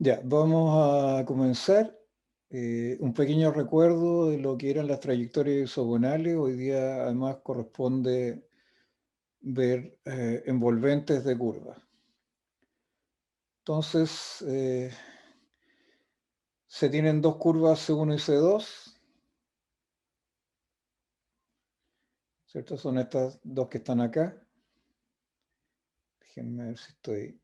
Ya, vamos a comenzar. Un pequeño recuerdo de lo que eran las trayectorias isogonales. Hoy día además corresponde ver envolventes de curvas. Entonces, se tienen dos curvas C1 y C2, ¿cierto? Son estas dos que están acá. Déjenme ver si estoy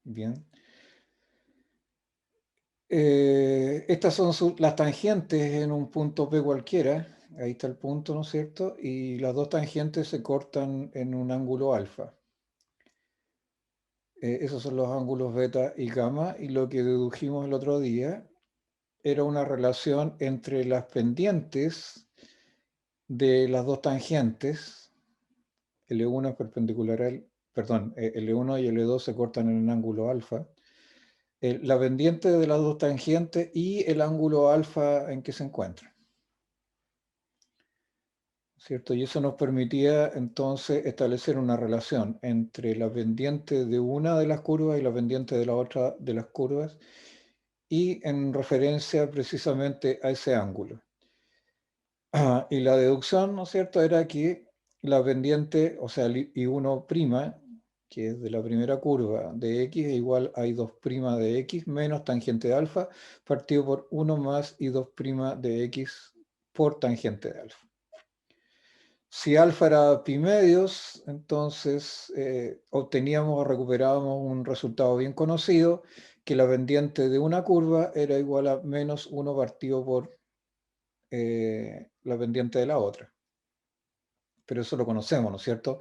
bien. Estas son las tangentes en un punto P cualquiera. Ahí está el punto, ¿no es cierto? Y las dos tangentes se cortan en un ángulo alfa. Esos son los ángulos beta y gamma. Y lo que dedujimos el otro día era una relación entre las pendientes de las dos tangentes. L1 es perpendicular al, perdón, L1 y L2 se cortan en un ángulo alfa. La pendiente de las dos tangentes y el ángulo alfa en que se encuentran, ¿cierto? Y eso nos permitía entonces establecer una relación entre la pendiente de una de las curvas y la pendiente de la otra de las curvas, y en referencia precisamente a ese ángulo. Y la deducción, ¿no es cierto?, era que la pendiente, o sea, I1', que es de la primera curva de x, es igual a I2' de x menos tangente de alfa, partido por 1 más I2' de x por tangente de alfa. Si alfa era pi medios, entonces obteníamos o recuperábamos un resultado bien conocido, que la pendiente de una curva era igual a menos 1 partido por la pendiente de la otra. Pero eso lo conocemos, ¿no es cierto?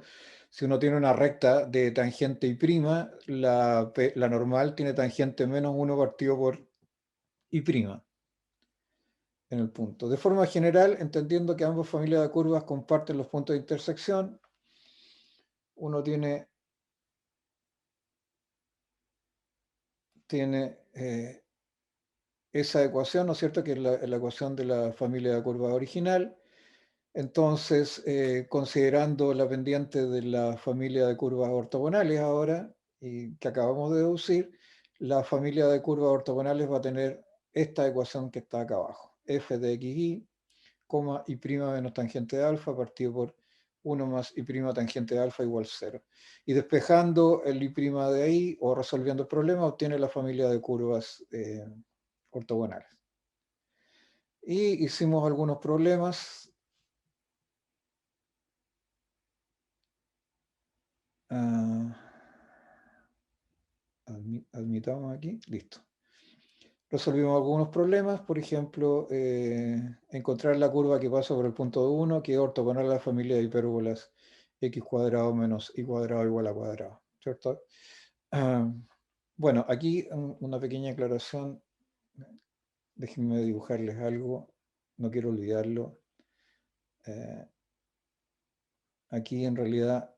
Si uno tiene una recta de tangente y prima, la normal tiene tangente menos 1 partido por y prima en el punto. De forma general, entendiendo que ambas familias de curvas comparten los puntos de intersección, uno tiene esa ecuación, ¿no es cierto?, que es la ecuación de la familia de curvas original. Entonces, considerando la pendiente de la familia de curvas ortogonales ahora, y que acabamos de deducir, la familia de curvas ortogonales va a tener esta ecuación que está acá abajo: f de xy, y' menos tangente de alfa partido por 1 más y' tangente de alfa igual 0. Y despejando el y' de ahí, o resolviendo el problema, obtiene la familia de curvas ortogonales. Y hicimos algunos problemas. Admitamos aquí, listo. Resolvimos algunos problemas, por ejemplo, encontrar la curva que pasa por el punto 1, que es ortogonal a la familia de hipérbolas x cuadrado menos y cuadrado igual a cuadrado, ¿cierto? Bueno, aquí una pequeña aclaración. Déjenme dibujarles algo, no quiero olvidarlo. Aquí en realidad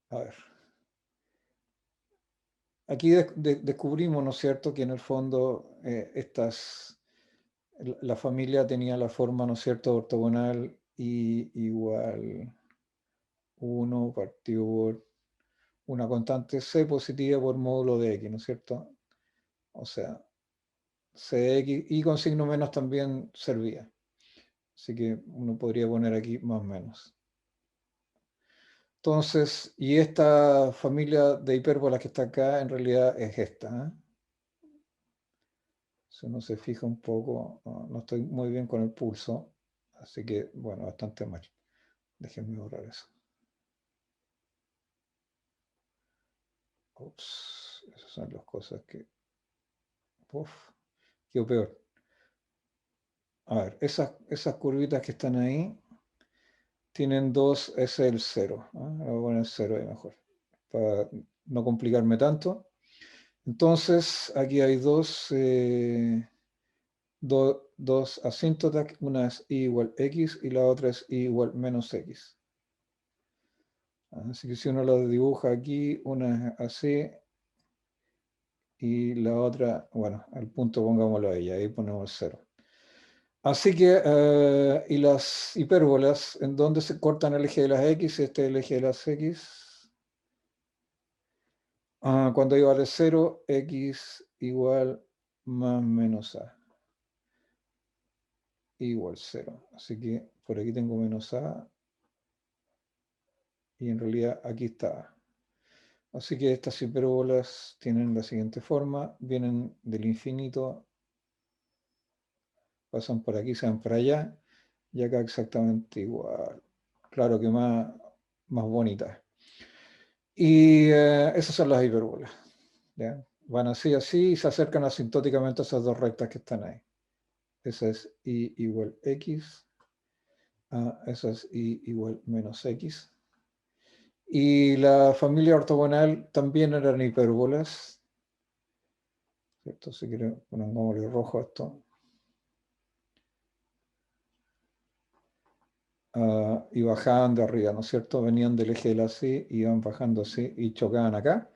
a ver. Aquí descubrimos, ¿no es cierto?, que en el fondo la familia tenía la forma, ¿no es cierto?, ortogonal y igual 1 partido por una constante c positiva por módulo de x, ¿no es cierto? O sea, c de x, y con signo menos también servía. Así que uno podría poner aquí más o menos. Entonces, y esta familia de hipérbolas que está acá en realidad es esta, ¿eh? Si uno se fija un poco, no estoy muy bien con el pulso, así que, bueno, bastante mal. Déjenme borrar eso. Ups, esas son las cosas que... Uf, quedó peor. A ver, esas curvitas que están ahí tienen dos, ese es el 0. Voy a poner 0 ahí mejor, para no complicarme tanto. Entonces, aquí hay dos asíntotas, una es y igual x y la otra es y igual menos x. Así que si uno lo dibuja aquí, una es así y la otra, bueno, al punto pongámoslo ahí, ahí ponemos 0. Así que, y las hipérbolas, ¿en dónde se cortan el eje de las x? Este es el eje de las x. Cuando y vale 0, x igual más menos a igual 0. Así que por aquí tengo menos a y en realidad aquí está a. Así que estas hipérbolas tienen la siguiente forma, vienen del infinito, pasan por aquí, se van para allá, y acá exactamente igual. Claro que más bonitas. Y esas son las hipérbolas. ¿Ya? Van así, así, y se acercan asintóticamente a esas dos rectas que están ahí. Esa es y igual x, esa es y igual menos x. Y la familia ortogonal también eran hipérbolas. ¿Cierto? Si quiero pongámosle rojo a esto. Y bajaban de arriba, ¿no es cierto? Venían del eje de la C, iban bajando así y chocaban acá,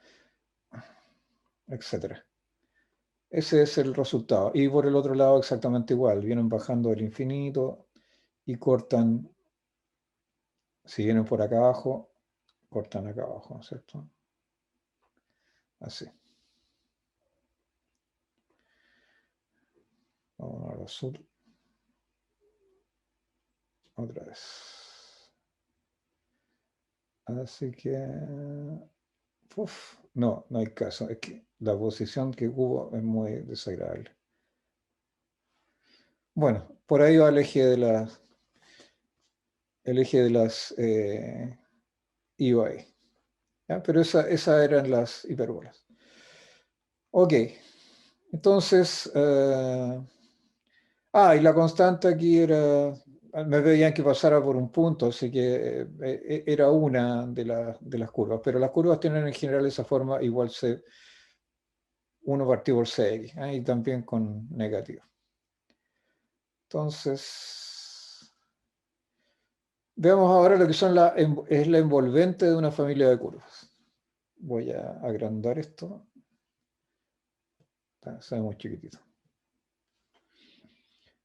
etcétera. Ese es el resultado. Y por el otro lado exactamente igual, vienen bajando del infinito y cortan, si vienen por acá abajo, cortan acá abajo, ¿no es cierto? Así. Vamos al azul. Otra vez. Así que... no hay caso. Es que la posición que hubo es muy desagradable. Bueno, por ahí va el eje de las iba ahí. ¿Ya? Pero esas eran las hipérbolas. Ok, entonces... y la constante aquí era... Me pedían que pasara por un punto, así que era una de las curvas. Pero las curvas tienen en general esa forma igual C, 1 partido por Cx, y también con negativo. Entonces... Veamos ahora lo que es la envolvente de una familia de curvas. Voy a agrandar esto. Se ve muy chiquitito.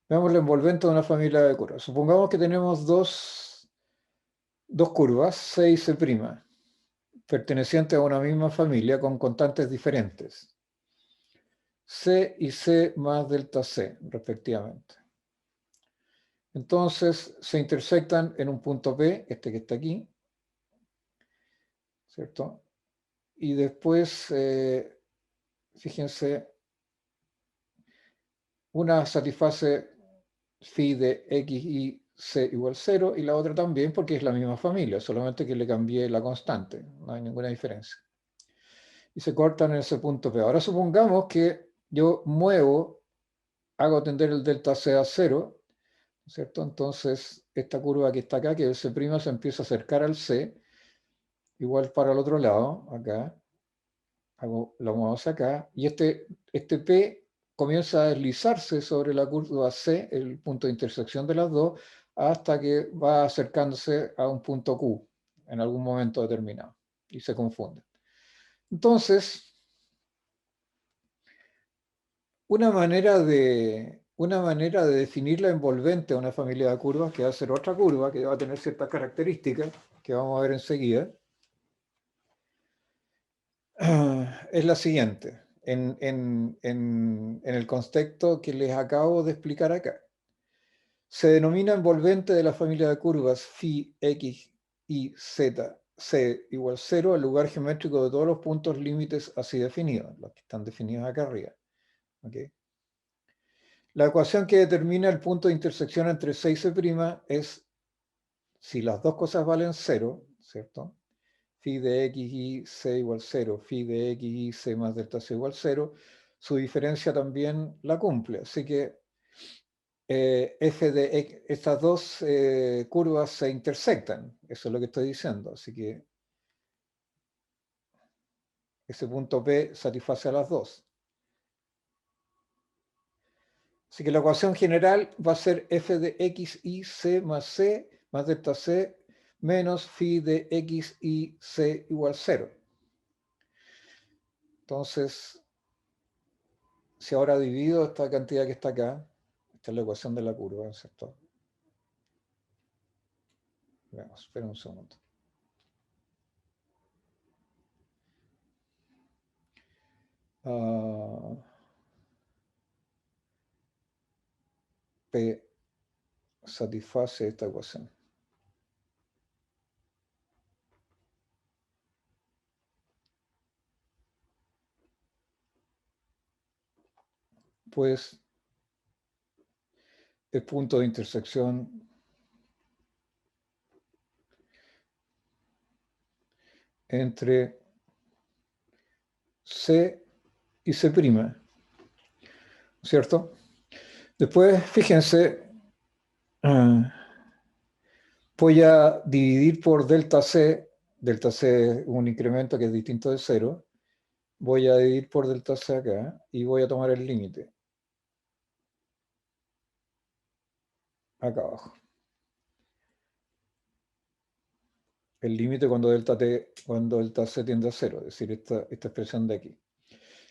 Veamos la envolvente de una familia de curvas. Supongamos que tenemos dos curvas, C y C', pertenecientes a una misma familia con constantes diferentes. C y C más delta C, respectivamente. Entonces se intersectan en un punto P, este que está aquí, ¿cierto? Y después, fíjense, una satisface phi de x y c igual 0 y la otra también porque es la misma familia, solamente que le cambié la constante, no hay ninguna diferencia. Y se cortan en ese punto P. Ahora supongamos que yo hago tender el delta C a 0, ¿cierto? Entonces esta curva que está acá, que es C', se empieza a acercar al C, igual para el otro lado, acá, lo muevo hacia acá, y este P comienza a deslizarse sobre la curva C, el punto de intersección de las dos, hasta que va acercándose a un punto Q en algún momento determinado, y se confunde. Entonces, una manera de definir la envolvente a una familia de curvas, que va a ser otra curva, que va a tener ciertas características, que vamos a ver enseguida, es la siguiente, en el contexto que les acabo de explicar acá. Se denomina envolvente de la familia de curvas phi, x, y, z, c igual 0 al lugar geométrico de todos los puntos límites así definidos, los que están definidos acá arriba. ¿Okay? La ecuación que determina el punto de intersección entre C y C' es, si las dos cosas valen 0, ¿cierto? Phi de x y c igual 0, phi de x y c más delta c igual 0, su diferencia también la cumple. Así que f de x, estas dos curvas se intersectan, eso es lo que estoy diciendo. Así que ese punto P satisface a las dos. Así que la ecuación general va a ser f de x y c más delta c menos phi de x y c igual 0. Entonces, si ahora divido esta cantidad que está acá, esta es la ecuación de la curva, ¿cierto? Veamos, espera un segundo. P satisface esta ecuación. Pues el punto de intersección entre C y C', ¿cierto? Después, fíjense, voy a dividir por delta C es un incremento que es distinto de cero, voy a dividir por delta C acá y voy a tomar el límite, acá abajo. El límite cuando delta C tiende a cero, es decir, esta expresión de aquí.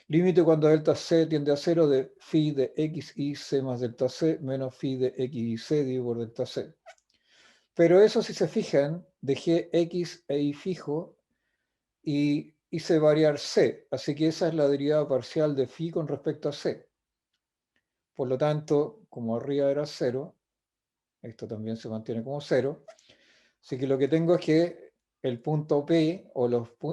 Límite cuando delta C tiende a cero de phi de x y c más delta C menos phi de x y c dividido por delta C. Pero eso, si se fijan, dejé x e y fijo y hice variar C. Así que esa es la derivada parcial de phi con respecto a C. Por lo tanto, como arriba era cero, esto también se mantiene como cero. Así que lo que tengo es que el punto P o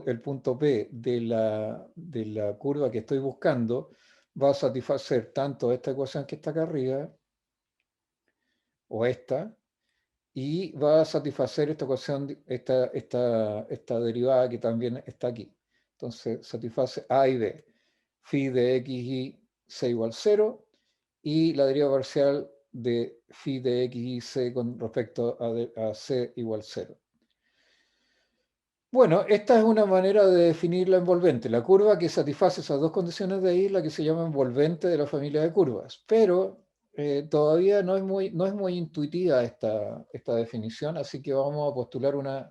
el punto P de la curva que estoy buscando va a satisfacer tanto esta ecuación que está acá arriba o esta, y va a satisfacer esta ecuación, esta derivada que también está aquí. Entonces satisface A y B. Phi de x y c igual 0 y la derivada parcial de phi de x y c con respecto a c igual 0. Bueno, esta es una manera de definir la envolvente. La curva que satisface esas dos condiciones de ahí es la que se llama envolvente de la familia de curvas. Pero todavía no es muy intuitiva esta definición, así que vamos a postular una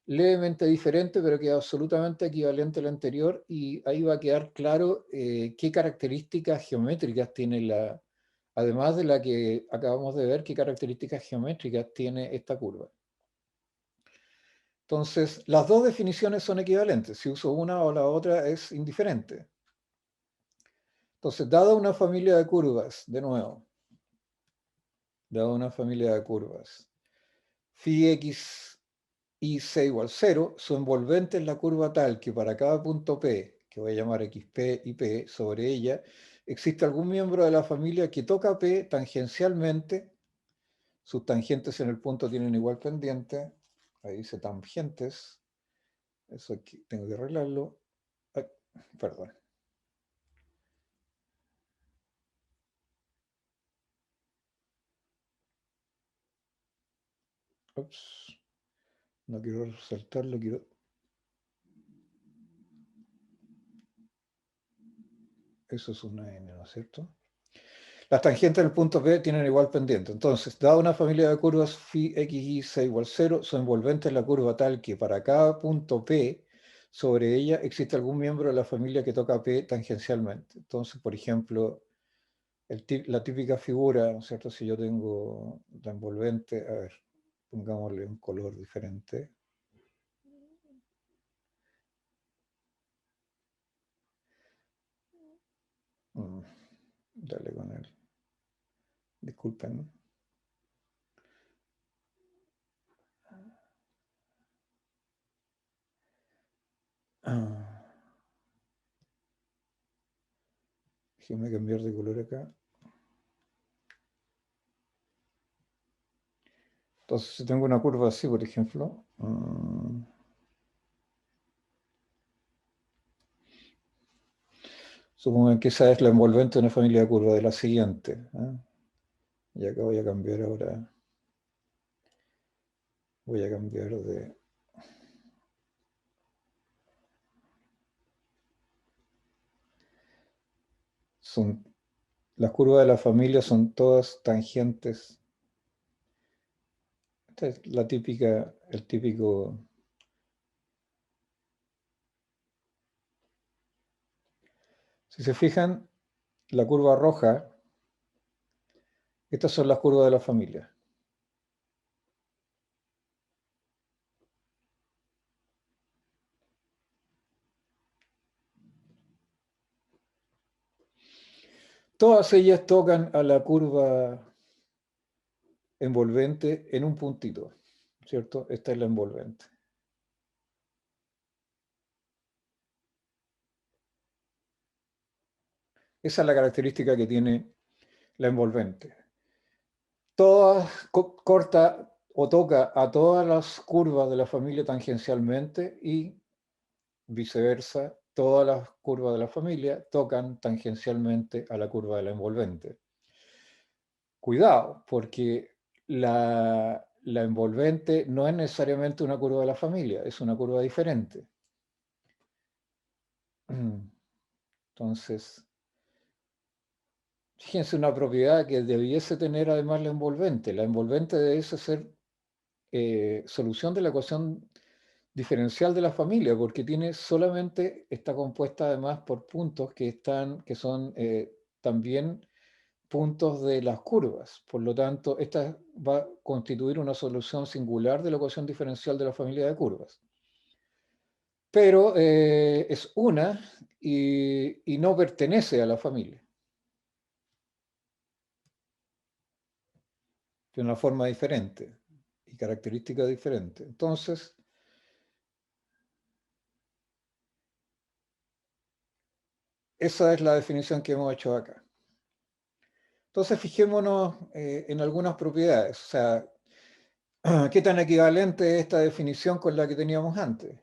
levemente diferente, pero que es absolutamente equivalente a la anterior, y ahí va a quedar claro qué características geométricas tiene además de la que acabamos de ver, qué características geométricas tiene esta curva. Entonces, las dos definiciones son equivalentes. Si uso una o la otra es indiferente. Entonces, dada una familia de curvas, de nuevo, dada una familia de curvas, phi x y c igual 0, su envolvente es la curva tal que para cada punto P, que voy a llamar xp y P, sobre ella, existe algún miembro de la familia que toca P tangencialmente, sus tangentes en el punto tienen igual pendiente, ahí dice tangentes, eso aquí tengo que arreglarlo. Ay, perdón. Ups, no quiero resaltarlo, quiero... Eso es una N, ¿no es cierto? Las tangentes del punto P tienen igual pendiente. Entonces, dada una familia de curvas phi x y c igual 0, su envolvente es la curva tal que para cada punto P sobre ella existe algún miembro de la familia que toca P tangencialmente. Entonces, por ejemplo, la típica figura, ¿no es cierto? Si yo tengo la envolvente, a ver, pongámosle un color diferente. Dale con él. Disculpen. Déjeme cambiar de color acá. Entonces, si tengo una curva así, por ejemplo, supongo que esa es la envolvente de una familia de curvas de la siguiente. Y acá voy a cambiar ahora. Voy a cambiar de... Las curvas de la familia son todas tangentes. Esta es la típica, el típico... Si se fijan, la curva roja, estas son las curvas de la familia. Todas ellas tocan a la curva envolvente en un puntito, ¿cierto? Esta es la envolvente. Esa es la característica que tiene la envolvente. Todas corta o toca a todas las curvas de la familia tangencialmente y viceversa, todas las curvas de la familia tocan tangencialmente a la curva de la envolvente. Cuidado, porque la envolvente no es necesariamente una curva de la familia, es una curva diferente. Entonces, fíjense una propiedad que debiese tener además la envolvente. La envolvente debiese ser solución de la ecuación diferencial de la familia, porque está compuesta además por puntos que son también puntos de las curvas. Por lo tanto, esta va a constituir una solución singular de la ecuación diferencial de la familia de curvas. Pero es una y no pertenece a la familia. De una forma diferente y característica diferente. Entonces, esa es la definición que hemos hecho acá. Entonces, fijémonos en algunas propiedades. O sea, ¿qué tan equivalente es esta definición con la que teníamos antes?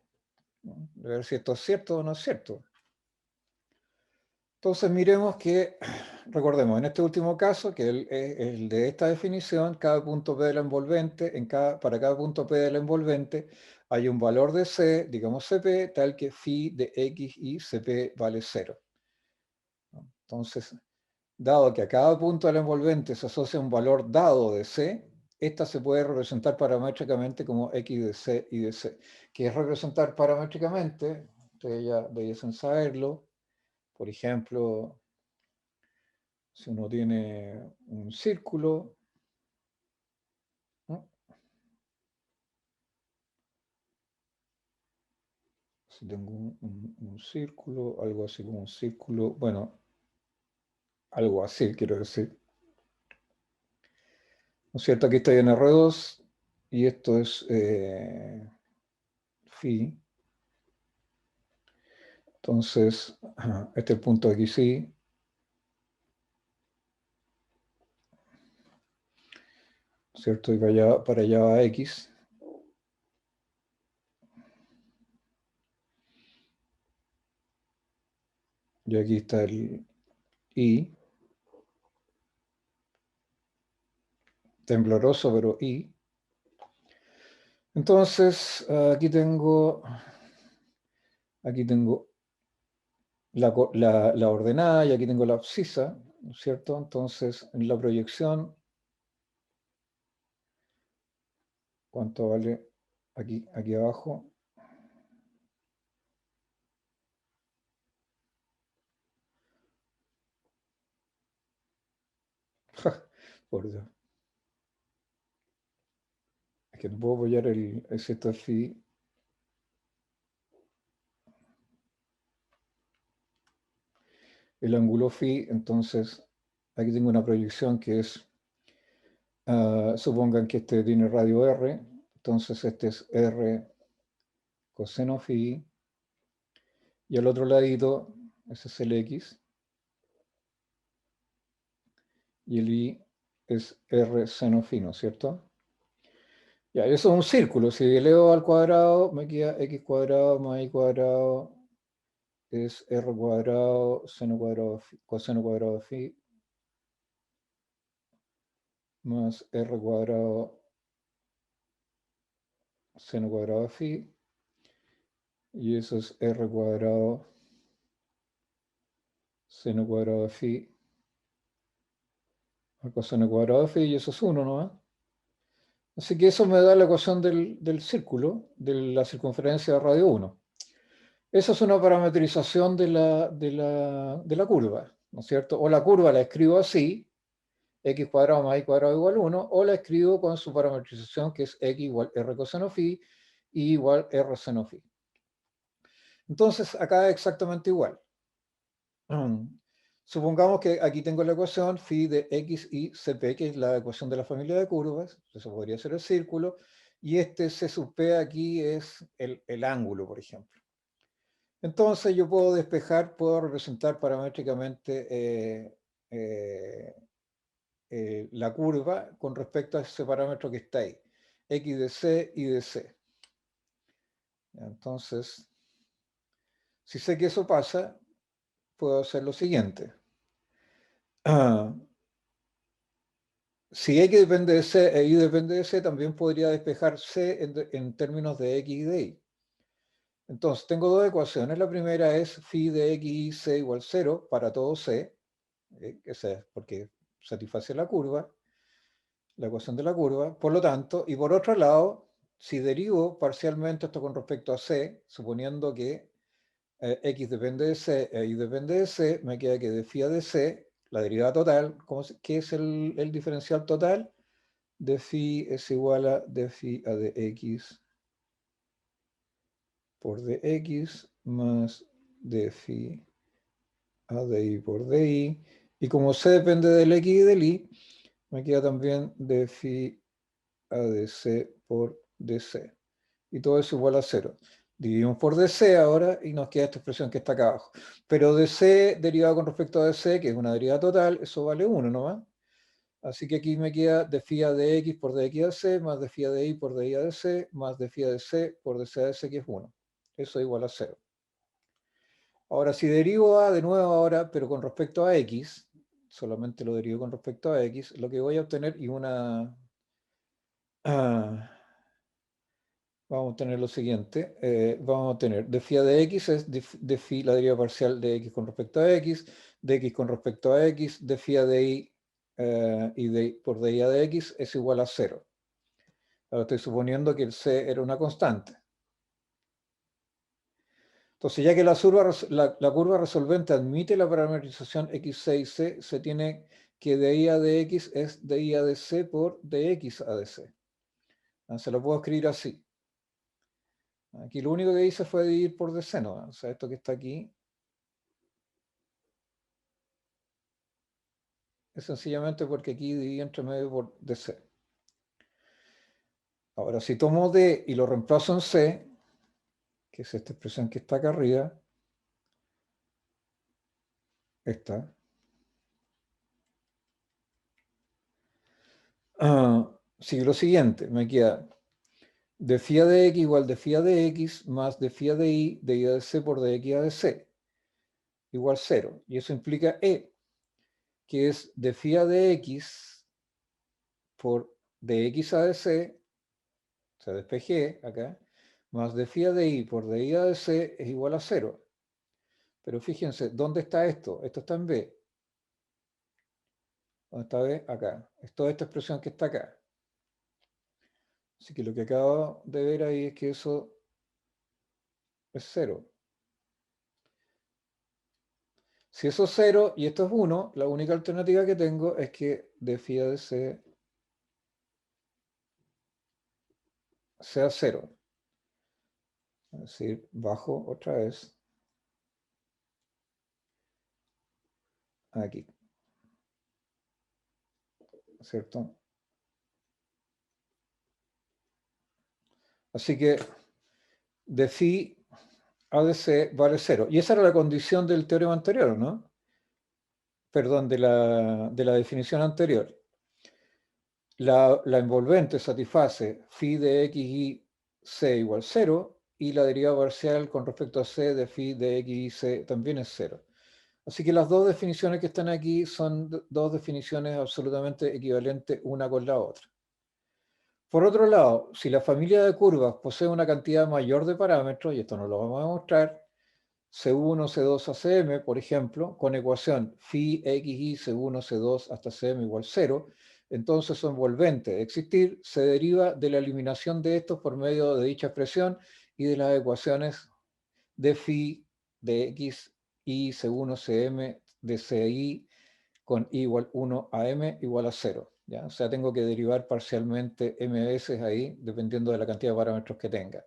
A ver si esto es cierto o no es cierto. Entonces, miremos que, recordemos, en este último caso, que el de esta definición, cada punto P de la envolvente, para cada punto P de la envolvente, hay un valor de C, digamos CP, tal que phi de X y CP vale 0. Entonces, dado que a cada punto de la envolvente se asocia un valor dado de C, esta se puede representar paramétricamente como X de C y de C. ¿Qué es representar paramétricamente? Ustedes ya debiesen saberlo. Por ejemplo, si uno tiene un círculo, ¿no? Si tengo un círculo, algo así como un círculo, bueno, algo así quiero decir. ¿No es cierto? Aquí está en R2 y esto es phi. Entonces, este es el punto aquí sí. ¿Cierto? Y para allá va X. Y aquí está el Y. Tembloroso, pero Y. Entonces, aquí tengo la ordenada y aquí tengo la abscisa, ¿no es cierto? Entonces, en la proyección, ¿cuánto vale aquí abajo? Por Dios. Es que no puedo apoyar el esto phi. El ángulo phi, entonces, aquí tengo una proyección que es, supongan que este tiene radio R, entonces este es R coseno phi, y al otro ladito, ese es el X, y el Y es R seno phi, ¿no es cierto? Ya, eso es un círculo, si elevo al cuadrado, me queda X cuadrado más Y cuadrado, es R cuadrado, seno cuadrado, coseno cuadrado phi, más R cuadrado, seno cuadrado phi, y eso es R cuadrado, seno cuadrado de phi, a coseno cuadrado de phi, y eso es 1 nomás. Así que eso me da la ecuación del círculo, de la circunferencia de radio 1. Esa es una parametrización de la curva, ¿no es cierto? O la curva la escribo así, x cuadrado más y cuadrado igual 1, o la escribo con su parametrización que es x igual r coseno phi y igual r seno phi. Entonces acá es exactamente igual. Supongamos que aquí tengo la ecuación phi de x y cp, que es la ecuación de la familia de curvas. Eso podría ser el círculo. Y este c sub p aquí es el ángulo, por ejemplo. Entonces yo puedo despejar, puedo representar paramétricamente la curva con respecto a ese parámetro que está ahí, x de c y de c. Entonces, si sé que eso pasa, puedo hacer lo siguiente. Si x depende de c e y depende de c, también podría despejar c en términos de x y de y. Entonces, tengo dos ecuaciones. La primera es phi de x y c igual 0 para todo c, que es porque satisface la curva, la ecuación de la curva. Por lo tanto, y por otro lado, si derivo parcialmente esto con respecto a c, suponiendo que x depende de c e y depende de c, me queda que de phi a de c, la derivada total, ¿qué es el diferencial total? De phi es igual a de phi a de x por dx más de phi a de y por di. Y como c depende del x y del y, me queda también de phi a de c por dc. Y todo eso igual a 0. Dividimos por dc ahora y nos queda esta expresión que está acá abajo. Pero dc derivado con respecto a dc, que es una derivada total, eso vale 1 nomás. Así que aquí me queda de phi a de x por dx a de c, más de phi a de y por di a de c, más de phi a de c por dc a de c, que es 1. Eso es igual a 0. Ahora, si derivo a de nuevo ahora, pero con respecto a x, solamente lo derivo con respecto a x, lo que voy a obtener, y una... vamos a tener lo siguiente, vamos a tener de phi a de x es de phi, la derivada parcial de x con respecto a x, de x con respecto a x, de phi a de y y de, por de y a de x es igual a 0. Ahora estoy suponiendo que el c era una constante. Entonces, ya que la curva resolvente admite la parametrización x, y c, se tiene que de y a de x es de y a de c por dx a de c. Se lo puedo escribir así. Aquí lo único que hice fue dividir por dc, ¿no? O sea, esto que está aquí es sencillamente porque aquí dividí entre medio por dc. Ahora, si tomo d y lo reemplazo en c, que es esta expresión que está acá arriba, esta, sigue lo siguiente, me queda de phi a de x igual de phi a de x más de phi a de y a de c por dx a de c igual 0. Y eso implica e, que es de phi a de x por dx a de c, o sea, despejé acá, más de phi a de y por dy a de c es igual a 0. Pero fíjense, ¿dónde está esto? Esto está en b. ¿Dónde está b? Acá. Es toda esta expresión que está acá. Así que lo que acabo de ver ahí es que eso es 0. Si eso es 0 y esto es 1, la única alternativa que tengo es que de phi a de c sea 0. Es decir, bajo otra vez aquí, ¿cierto? Así que de phi a de c vale 0. Y esa era la condición del teorema anterior, ¿no? Perdón, de la definición anterior. La envolvente satisface phi de x y c igual 0 y la derivada parcial con respecto a c de phi de x y c también es 0. Así que las dos definiciones que están aquí son dos definiciones absolutamente equivalentes una con la otra. Por otro lado, si la familia de curvas posee una cantidad mayor de parámetros, y esto no lo vamos a mostrar, C1, C2 a Cm, por ejemplo, con ecuación phi xy C1, C2 hasta Cm igual 0, entonces su envolvente de existir se deriva de la eliminación de estos por medio de dicha expresión y de las ecuaciones de phi de x y C1 Cm de Ci con i igual 1 a m igual a 0. ¿ya? O sea, tengo que derivar parcialmente m veces ahí, dependiendo de la cantidad de parámetros que tenga.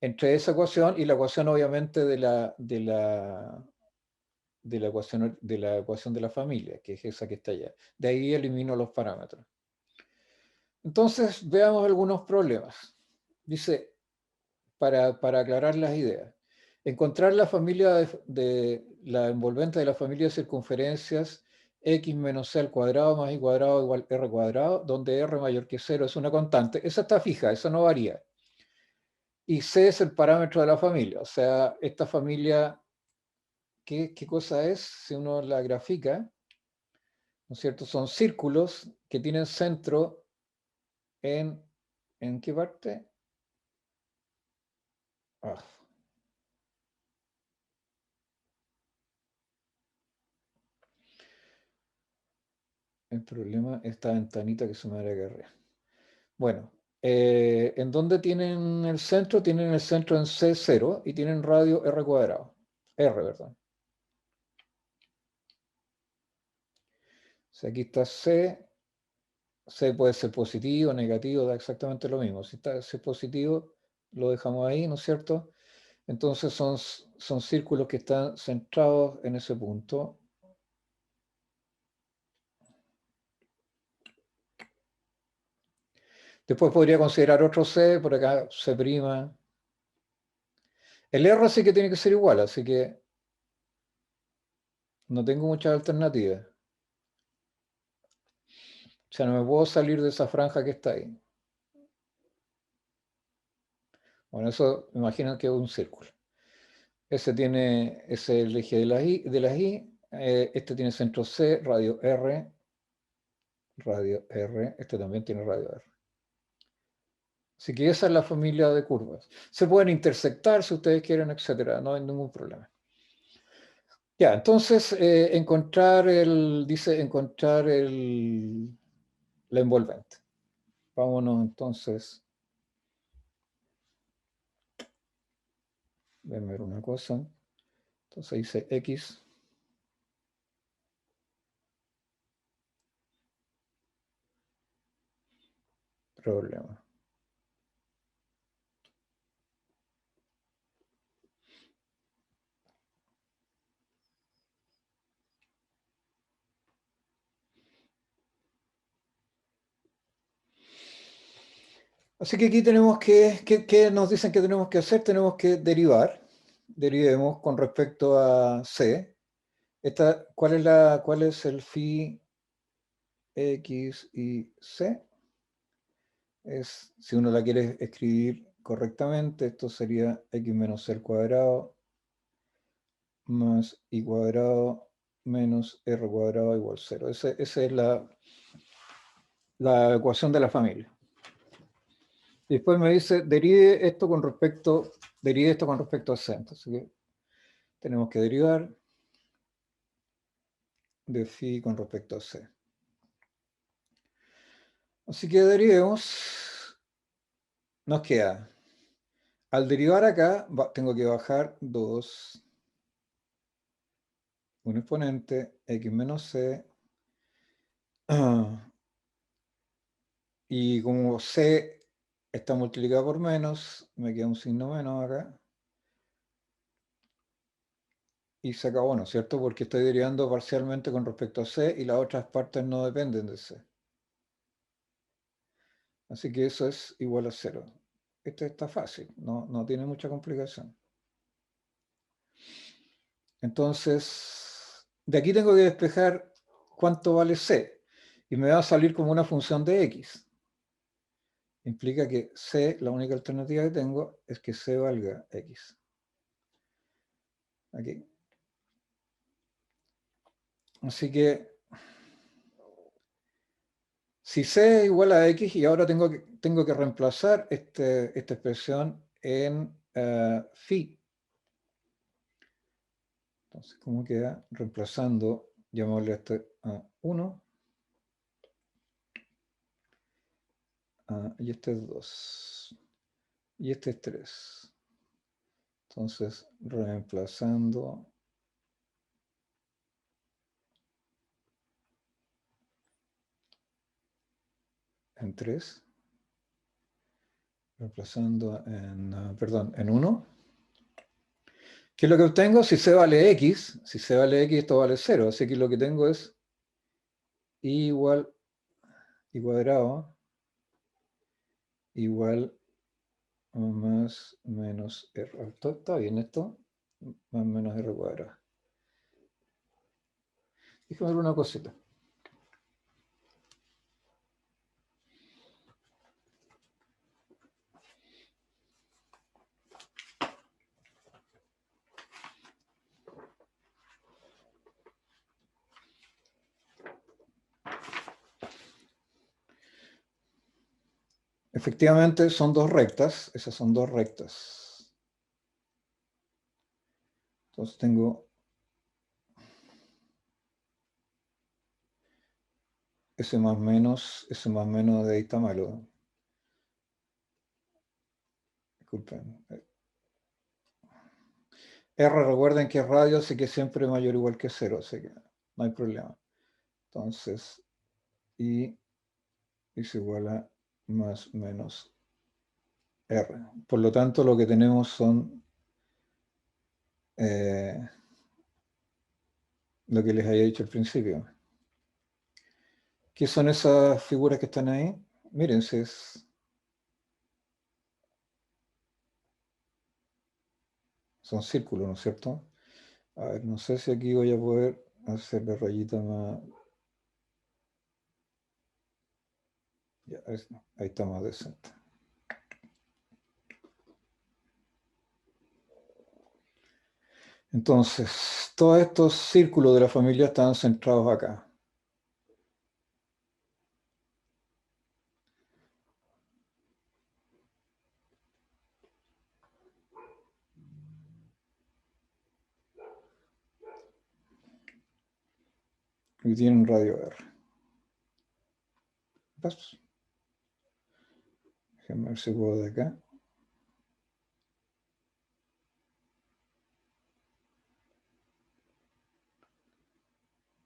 Entre esa ecuación y la ecuación, obviamente, de la ecuación de la familia, que es esa que está allá. De ahí elimino los parámetros. Entonces, veamos algunos problemas. Dice, para aclarar las ideas, encontrar la familia de la envolvente de la familia de circunferencias x menos c al cuadrado más y cuadrado igual r cuadrado, donde r mayor que 0 es una constante. Esa está fija, eso no varía. Y c es el parámetro de la familia, o sea, esta familia, ¿qué cosa es? Si uno la grafica, ¿no es cierto? Son círculos que tienen centro ¿en qué parte? Ah, el problema es esta ventanita que se me agarra. Bueno, ¿en dónde tienen el centro? Tienen el centro en C0 y tienen radio R cuadrado. R, ¿verdad? O sea, aquí está C. C puede ser positivo, negativo, da exactamente lo mismo. Si es positivo, lo dejamos ahí, ¿no es cierto? Entonces son círculos que están centrados en ese punto. Después podría considerar otro C, por acá C'. El R sí que tiene que ser igual, así que no tengo muchas alternativas. O sea, no me puedo salir de esa franja que está ahí. Bueno, eso imagina que es un círculo. Ese es el eje de las I. Este tiene centro C, radio R. Radio R. Este también tiene radio R. Así que esa es la familia de curvas. Se pueden intersectar si ustedes quieren, etcétera. No hay ningún problema. Ya, entonces dice encontrar la envolvente. Vámonos entonces. Voy a ver una cosa. Entonces dice X. Problema. Así que aquí tenemos ¿qué nos dicen que tenemos que hacer? Tenemos que derivar. Derivemos con respecto a C. ¿Cuál es el phi X y C? Si uno la quiere escribir correctamente, esto sería X menos C al cuadrado más Y cuadrado menos R cuadrado igual 0. Esa es la ecuación de la familia. Después me dice, derive esto con respecto a C. Entonces, tenemos que derivar de phi con respecto a C. Así que derivemos, nos queda, al derivar acá, tengo que bajar 2, un exponente, x menos c, y como c está multiplicado por menos, me queda un signo menos acá, y se acabó, ¿no es cierto? Porque estoy derivando parcialmente con respecto a c, y las otras partes no dependen de c. Así que eso es igual a 0. Este está fácil, no tiene mucha complicación. Entonces, de aquí tengo que despejar cuánto vale c. Y me va a salir como una función de x. Implica que c, la única alternativa que tengo, es que c valga x. Aquí. Así que, si c es igual a x, y ahora tengo que reemplazar esta expresión en phi. Entonces, ¿cómo queda? Reemplazando, llamémosle a este a 1, y este es 2, y este es 3. Entonces, reemplazando en 3, reemplazando en 1, ¿Qué es lo que obtengo? Si c vale x, si c vale x, esto vale 0. Así que lo que tengo es y igual y cuadrado igual más menos r. ¿Está bien esto? Más menos r cuadrado. Déjame ver una cosita. Efectivamente son dos rectas, esas son dos rectas. Entonces tengo ese más menos de ahí está malo. Disculpen. R, recuerden que es radio, así que siempre mayor o igual que 0, así que no hay problema. Entonces, y es igual a más menos R. Por lo tanto, lo que tenemos son lo que les había dicho al principio. ¿Qué son esas figuras que están ahí? Miren, son círculos, ¿no es cierto? A ver, no sé si aquí voy a poder hacer la rayita más... Ya, ahí está más decente. Entonces, todos estos círculos de la familia están centrados acá. Y tienen radio R. ¿Ves? Déjenme ver si puedo de acá.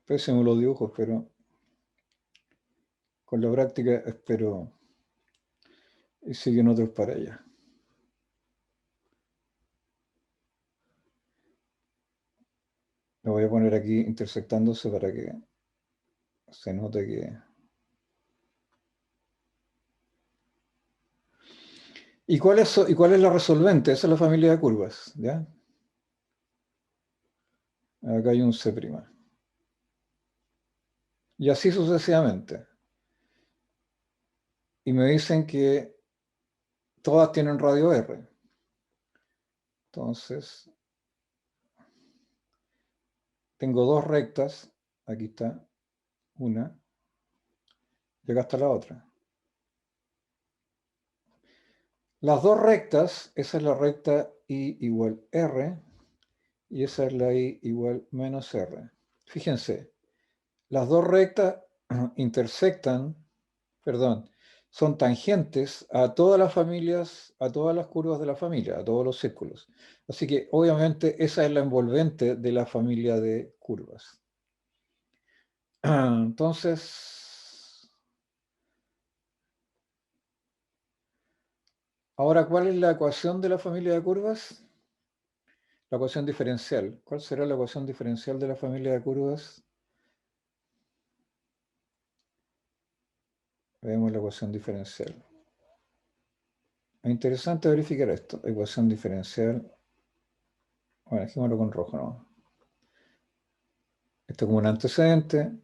Pésimo los dibujos, pero con la práctica espero y siguen otros para allá. Lo voy a poner aquí intersectándose para que se note que... ¿Y cuál es la resolvente? Esa es la familia de curvas, ¿ya? Acá hay un C'. Y así sucesivamente. Y me dicen que todas tienen radio R. Entonces, tengo dos rectas. Aquí está una. Y acá está la otra. Las dos rectas, esa es la recta I igual R. Y esa es la I igual menos R. Fíjense, las dos rectas intersectan, perdón, son tangentes a todas las familias, a todas las curvas de la familia, a todos los círculos. Así que obviamente esa es la envolvente de la familia de curvas. Entonces, ahora, ¿cuál es la ecuación de la familia de curvas? La ecuación diferencial. ¿Cuál será la ecuación diferencial de la familia de curvas? Veamos la ecuación diferencial. Es interesante verificar esto. Ecuación diferencial. Bueno, dejémoslo con rojo, ¿no? Esto como un antecedente.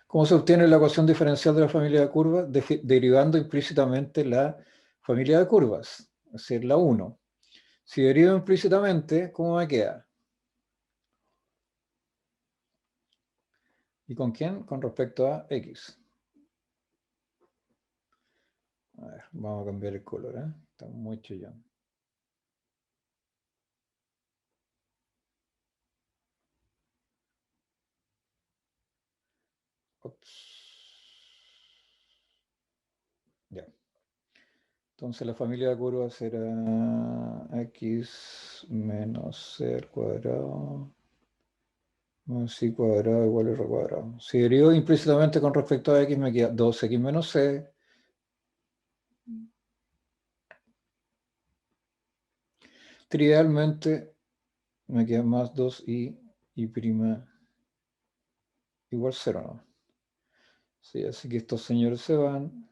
¿Cómo se obtiene la ecuación diferencial de la familia de curvas? Derivando implícitamente la familia de curvas, es decir, la 1. Si derivo implícitamente, ¿cómo me queda? ¿Y con quién? Con respecto a x. A ver, vamos a cambiar el color, ¿eh? Está muy chillón. Ups. Ya. Entonces la familia de curvas será x menos c al cuadrado más y cuadrado igual a r cuadrado. Si derivo implícitamente con respecto a x me queda 2x menos c trivialmente me queda más 2i y prima igual 0, ¿no? Sí, así que estos señores se van.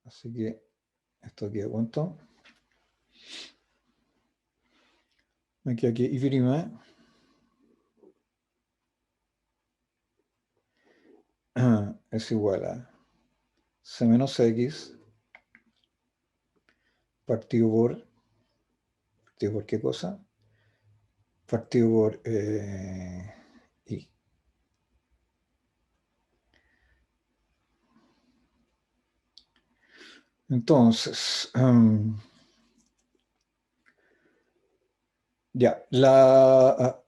Así que esto queda ¿cuánto? Me queda aquí y prima es igual a c menos x partido por qué cosa, partido por i. Entonces, ya, la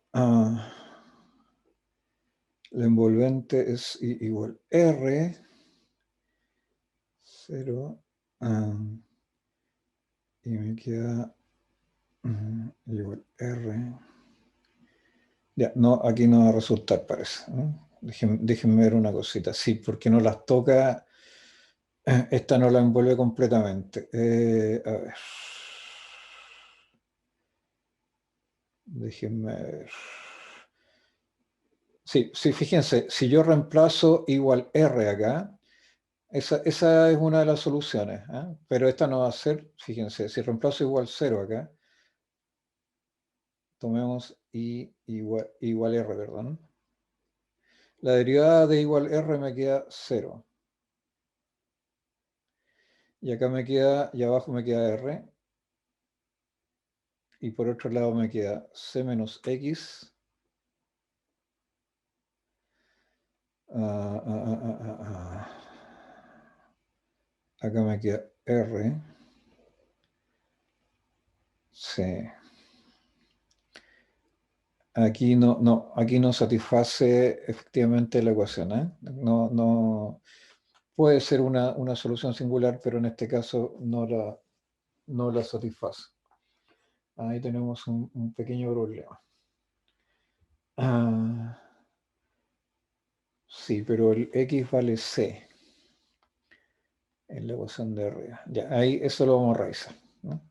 envolvente es igual R, 0, y me queda igual R. Ya, no, aquí no va a resultar, parece. Déjenme ver una cosita. Sí, porque no las toca, esta no la envuelve completamente. A ver. Déjenme ver. Sí, sí, fíjense, si yo reemplazo igual R acá, esa es una de las soluciones, pero esta no va a ser, fíjense, si reemplazo igual 0 acá, tomemos I igual R, perdón. La derivada de igual R me queda 0. Y acá me queda, y abajo me queda R. Y por otro lado me queda C menos X. Acá me queda R. C. Aquí aquí no satisface efectivamente la ecuación, No, puede ser una solución singular, pero en este caso no la satisface. Ahí tenemos un pequeño problema. Sí, pero el X vale C en la ecuación de arriba. Ya, ahí eso lo vamos a revisar, ¿no?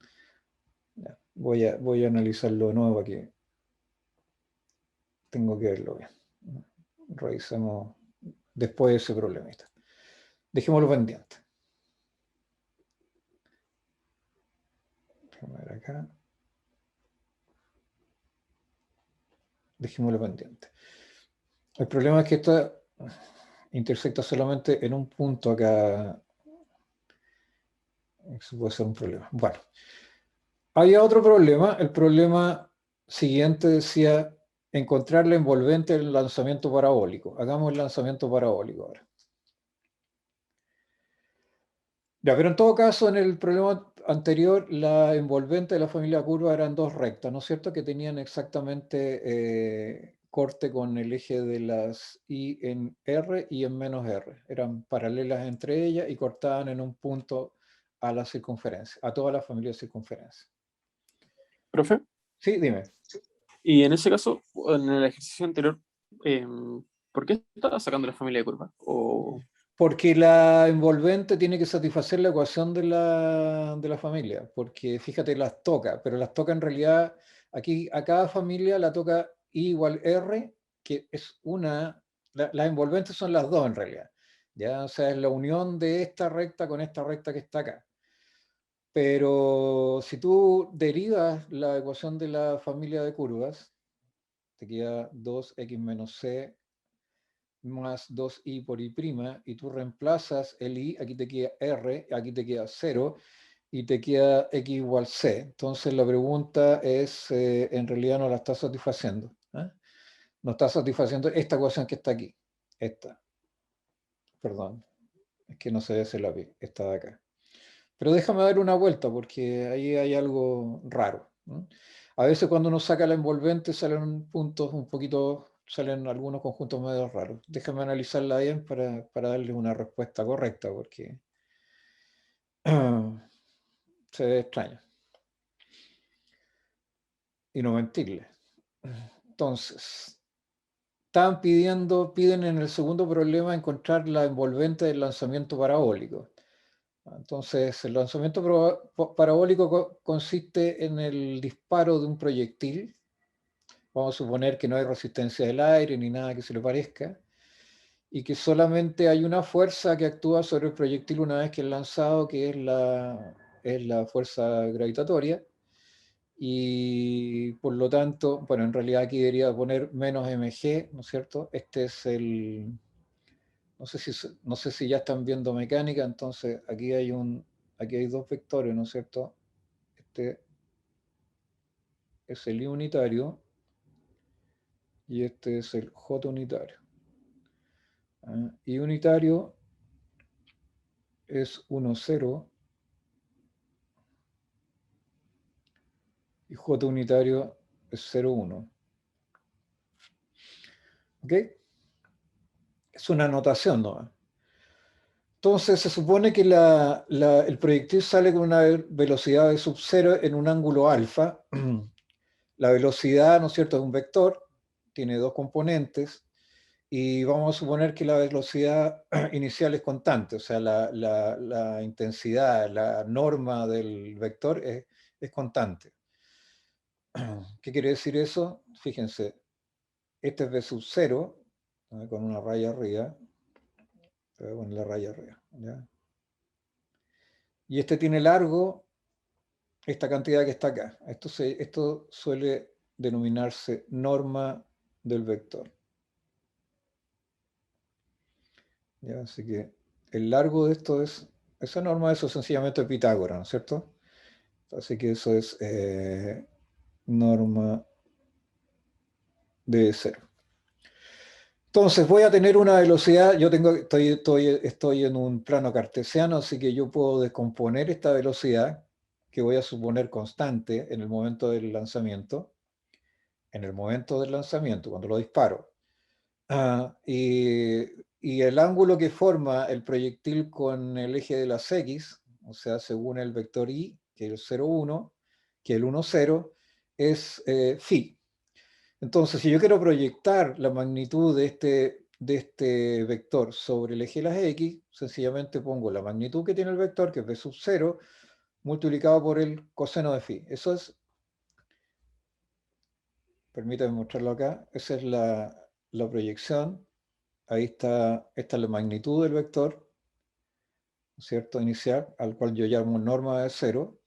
Ya, voy a analizarlo de nuevo aquí. Tengo que verlo bien. Revisemos después ese problemita. Dejémoslo pendiente. Déjame ver acá. Dejémoslo pendiente. El problema es que esta intersecta solamente en un punto acá. Eso puede ser un problema. Bueno, había otro problema. El problema siguiente decía encontrar la envolvente del lanzamiento parabólico. Hagamos el lanzamiento parabólico ahora. Ya, pero en todo caso, en el problema anterior, la envolvente de la familia curva eran dos rectas, ¿no es cierto? Que tenían exactamente corte con el eje de las I en R y en menos R. Eran paralelas entre ellas y cortaban en un punto a la circunferencia, a toda la familia de circunferencia. ¿Profe? Sí, dime. Y en ese caso, en el ejercicio anterior, ¿por qué estaba sacando la familia de curvas? Porque la envolvente tiene que satisfacer la ecuación de la familia, porque fíjate, las toca, pero las toca en realidad, aquí a cada familia la toca I igual R, que es las envolventes son las dos en realidad, ¿ya? O sea, es la unión de esta recta con esta recta que está acá. Pero si tú derivas la ecuación de la familia de curvas, te queda 2x menos c más 2i por i', y tú reemplazas el i, aquí te queda r, aquí te queda 0, y te queda x igual c. Entonces la pregunta es, en realidad no la está satisfaciendo. No está satisfaciendo esta ecuación que está aquí. Esta. Perdón. Es que no se ve ese lápiz. Esta de acá. Pero déjame dar una vuelta porque ahí hay algo raro. A veces cuando uno saca la envolvente salen puntos un poquito, salen algunos conjuntos medio raros. Déjame analizarla bien para darle una respuesta correcta porque se ve extraño. Y no mentirle. Entonces, piden en el segundo problema encontrar la envolvente del lanzamiento parabólico. Entonces, el lanzamiento parabólico consiste en el disparo de un proyectil. Vamos a suponer que no hay resistencia del aire ni nada que se le parezca, y que solamente hay una fuerza que actúa sobre el proyectil una vez que es lanzado, que es la fuerza gravitatoria. Y por lo tanto, bueno, en realidad aquí debería poner menos mg, ¿no es cierto? Este es el... No sé si ya están viendo mecánica, entonces aquí hay dos vectores, ¿no es cierto? Este es el I unitario y este es el J unitario. I unitario es 1, 0 y J unitario es 0, 1. ¿Ok? Es una notación, ¿no? Entonces se supone que el proyectil sale con una velocidad de sub 0 en un ángulo alfa. La velocidad, ¿no es cierto?, es un vector, tiene dos componentes, y vamos a suponer que la velocidad inicial es constante, o sea, la intensidad, la norma del vector es constante. ¿Qué quiere decir eso? Fíjense, este es v sub 0, con una raya arriba, voy a poner la raya arriba, ¿ya? Y este tiene largo esta cantidad que está acá. Esto suele denominarse norma del vector. ¿Ya? Así que el largo de esto es, esa norma, eso es sencillamente Pitágoras, ¿no es cierto? Así que eso es norma de 0. Entonces voy a tener una velocidad, estoy en un plano cartesiano, así que yo puedo descomponer esta velocidad, que voy a suponer constante en el momento del lanzamiento, cuando lo disparo. Y el ángulo que forma el proyectil con el eje de las X, o sea, según el vector I, que es el 0, 1, que el 1, 0, es phi. Entonces, si yo quiero proyectar la magnitud de este vector sobre el eje de las X, sencillamente pongo la magnitud que tiene el vector, que es v sub 0, multiplicado por el coseno de phi. Eso es, permítame mostrarlo acá, esa es la proyección. Ahí está, esta es la magnitud del vector, ¿cierto? Inicial, al cual yo llamo norma de 0.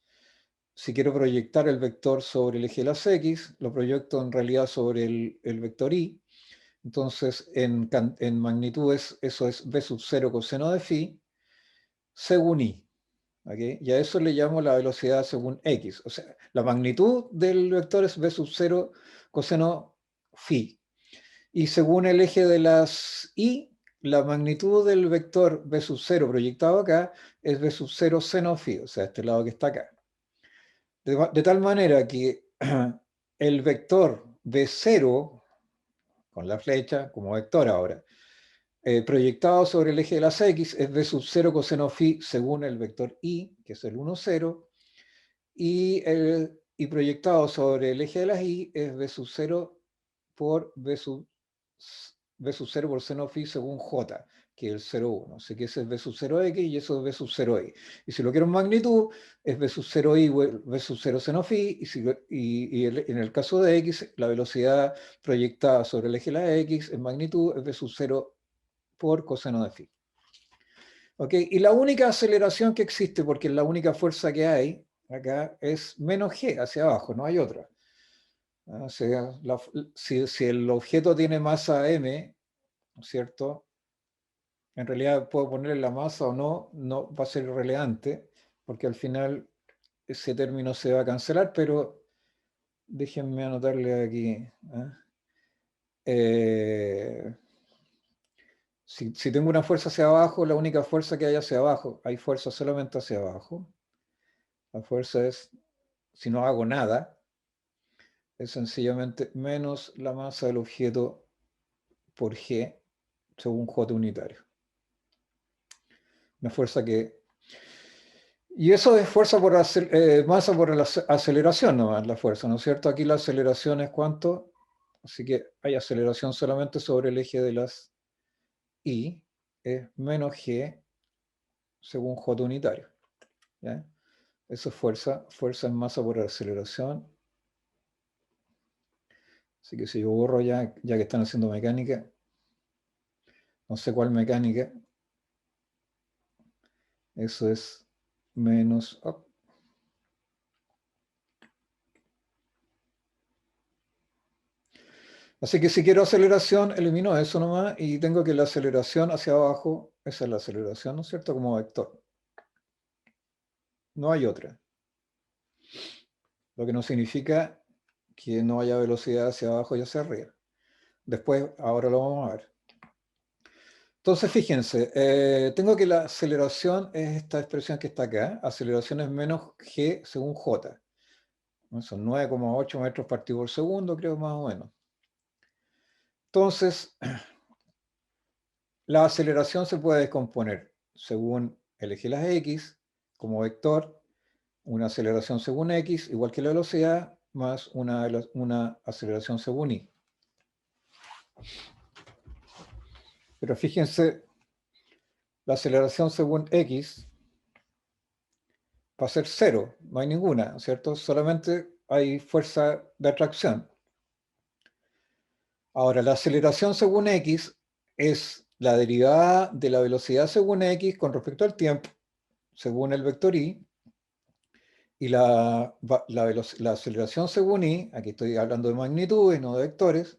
Si quiero proyectar el vector sobre el eje de las X, lo proyecto en realidad sobre el vector Y. Entonces, en magnitud eso es v sub 0 coseno de phi según Y. ¿Okay? Y a eso le llamo la velocidad según X. O sea, la magnitud del vector es v sub 0 coseno phi. Y según el eje de las Y, la magnitud del vector v sub 0 proyectado acá es v sub 0 seno phi, o sea, este lado que está acá. De tal manera que el vector v0, con la flecha como vector ahora, proyectado sobre el eje de las X es v sub 0 coseno phi según el vector Y, que es el 1, 0, y proyectado sobre el eje de las Y es v sub 0 por v sub 0 por seno phi según J, que es el 0, 1. Así que ese es v sub 0x y eso es v sub 0y. Y si lo quiero en magnitud, es v sub 0y, v sub 0 seno phi, en el caso de x, la velocidad proyectada sobre el eje de la x en magnitud es v sub 0 por coseno de phi. ¿Ok? Y la única aceleración que existe, porque es la única fuerza que hay acá, es menos g hacia abajo, no hay otra. O sea, si el objeto tiene masa m, ¿no es cierto? En realidad puedo ponerle la masa o no, no va a ser irrelevante, porque al final ese término se va a cancelar, pero déjenme anotarle aquí. Si tengo una fuerza hacia abajo, la única fuerza que hay hacia abajo, hay fuerza solamente hacia abajo. La fuerza es, si no hago nada, es sencillamente menos la masa del objeto por g según j unitario. Una fuerza que... Y eso es fuerza por masa por la aceleración nomás, la fuerza, ¿no es cierto? Aquí la aceleración es ¿cuánto? Así que hay aceleración solamente sobre el eje de las I, es menos G según J unitario. ¿Ya? Eso es fuerza, fuerza en masa por aceleración. Así que si yo borro ya que están haciendo mecánica, no sé cuál mecánica, eso es menos... oh. Así que si quiero aceleración, elimino eso nomás y tengo que la aceleración hacia abajo, esa es la aceleración, ¿no es cierto? Como vector. No hay otra. Lo que no significa que no haya velocidad hacia abajo y hacia arriba. Después, ahora lo vamos a ver. Entonces, fíjense, tengo que la aceleración es esta expresión que está acá. Aceleración es menos g según j. ¿No? Son 9,8 metros partido por segundo, creo, más o menos. Entonces, la aceleración se puede descomponer según el eje de las x, como vector, una aceleración según x, igual que la velocidad, más una aceleración según y. Pero fíjense, la aceleración según x va a ser cero, no hay ninguna, ¿cierto? Solamente hay fuerza de atracción. Ahora, la aceleración según x es la derivada de la velocidad según x con respecto al tiempo, según el vector y la aceleración según y, aquí estoy hablando de magnitudes, no de vectores,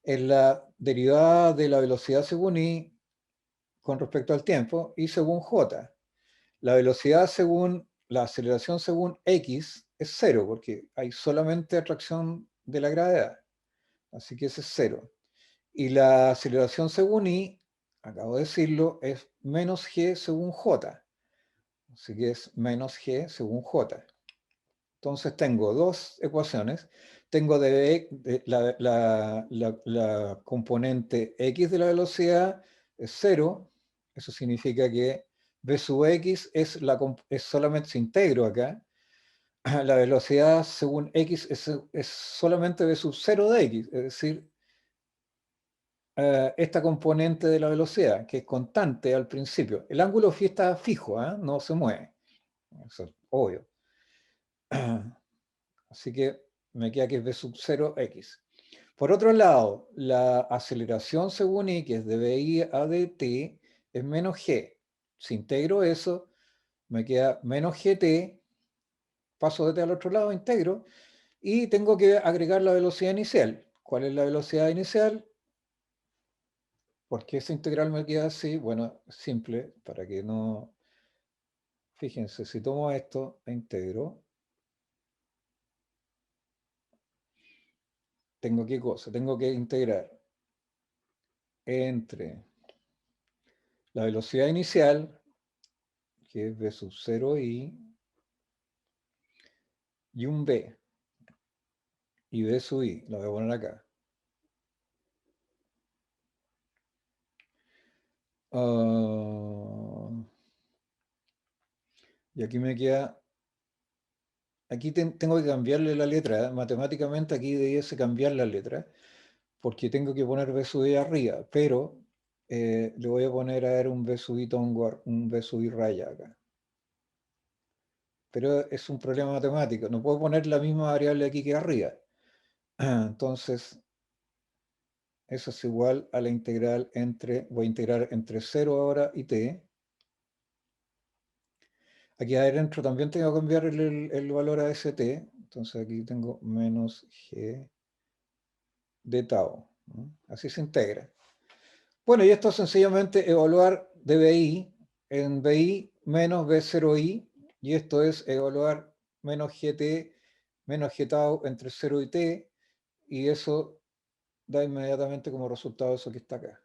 es la derivada de la velocidad según y con respecto al tiempo y según j. La velocidad según la aceleración según x es cero, porque hay solamente atracción de la gravedad. Así que ese es cero. Y la aceleración según y, acabo de decirlo, es menos g según j. Así que es menos g según j. Entonces tengo dos ecuaciones. Tengo la componente x de la velocidad es cero. Eso significa que v sub x es solamente, se integro acá. La velocidad según x es solamente v sub 0 de x. Es decir, esta componente de la velocidad, que es constante al principio. El ángulo phi está fijo, no se mueve. Eso es obvio. Así que me queda que es v sub 0 x. Por otro lado, la aceleración según y, que es de vi a dt, es menos g. Si integro eso, me queda menos gt, paso dt al otro lado, integro, y tengo que agregar la velocidad inicial. ¿Cuál es la velocidad inicial? ¿Por qué esa integral me queda así? Bueno, simple, para que no... Fíjense, si tomo esto e integro, tengo qué cosa, tengo que integrar entre la velocidad inicial, que es v sub 0 y un v, y v sub i, lo voy a poner acá. Y aquí me queda, aquí tengo que cambiarle la letra, matemáticamente aquí debiese cambiar la letra, porque tengo que poner v sub i arriba, pero le voy a poner a ver un v sub i tonguard, un v sub i raya acá. Pero es un problema matemático, no puedo poner la misma variable aquí que arriba. Entonces, eso es igual a la integral entre, voy a integrar entre 0 ahora y t. Aquí adentro también tengo que cambiar el valor a st, entonces aquí tengo menos g de tau, ¿no? Así se integra. Bueno, y esto es sencillamente evaluar dBi en bi menos b0i, y esto es evaluar menos gt menos g tau entre 0 y t, y eso da inmediatamente como resultado eso que está acá.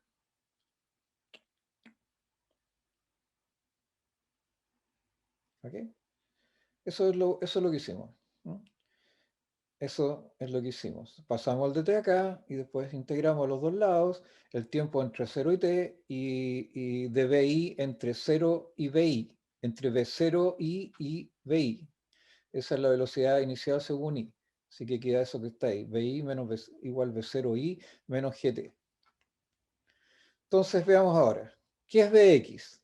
¿Ok? Eso es lo que hicimos, ¿no? Eso es lo que hicimos. Pasamos al dt acá y después integramos los dos lados, el tiempo entre 0 y t y dBi entre 0 y bi, entre v0 y vi. Esa es la velocidad inicial según i. Así que queda eso que está ahí, BI menos igual B0I menos GT. Entonces veamos ahora, ¿qué es Bx?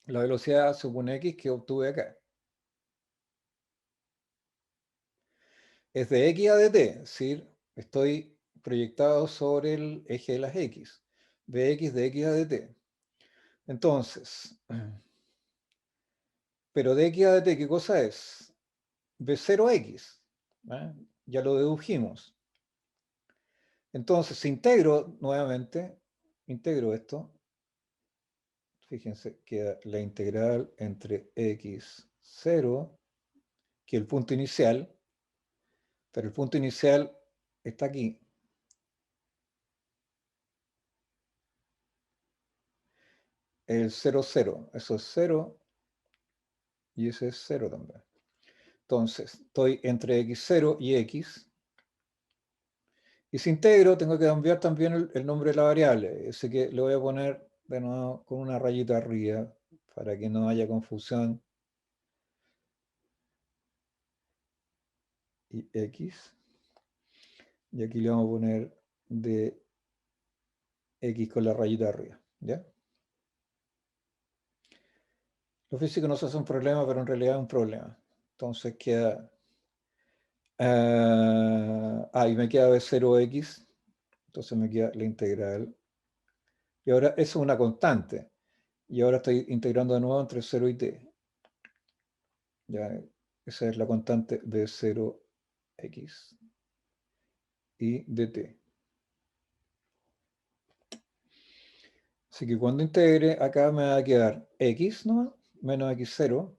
La velocidad según X que obtuve acá. Es de X a dt, es decir, estoy proyectado sobre el eje de las X. Bx de X a dt. Entonces, pero de X a dt, ¿qué cosa es? B0X. ¿eh? Ya lo dedujimos. Entonces, si integro nuevamente, integro esto, fíjense, queda la integral entre x0, que es el punto inicial, pero el punto inicial está aquí. El 0, 0, eso es 0 y ese es 0 también. Entonces, estoy entre x0 y x. Y si integro, tengo que cambiar también el nombre de la variable. Así que le voy a poner de nuevo con una rayita arriba para que no haya confusión. Y x. Y aquí le vamos a poner de x con la rayita arriba. ¿Ya? Los físicos nos hacen un problema, pero en realidad es un problema. Entonces queda... y me queda b0x. Entonces me queda la integral. Y ahora eso es una constante. Y ahora estoy integrando de nuevo entre 0 y t. Ya, esa es la constante de 0x y dt. Así que cuando integre, acá me va a quedar x, ¿no? Menos x0.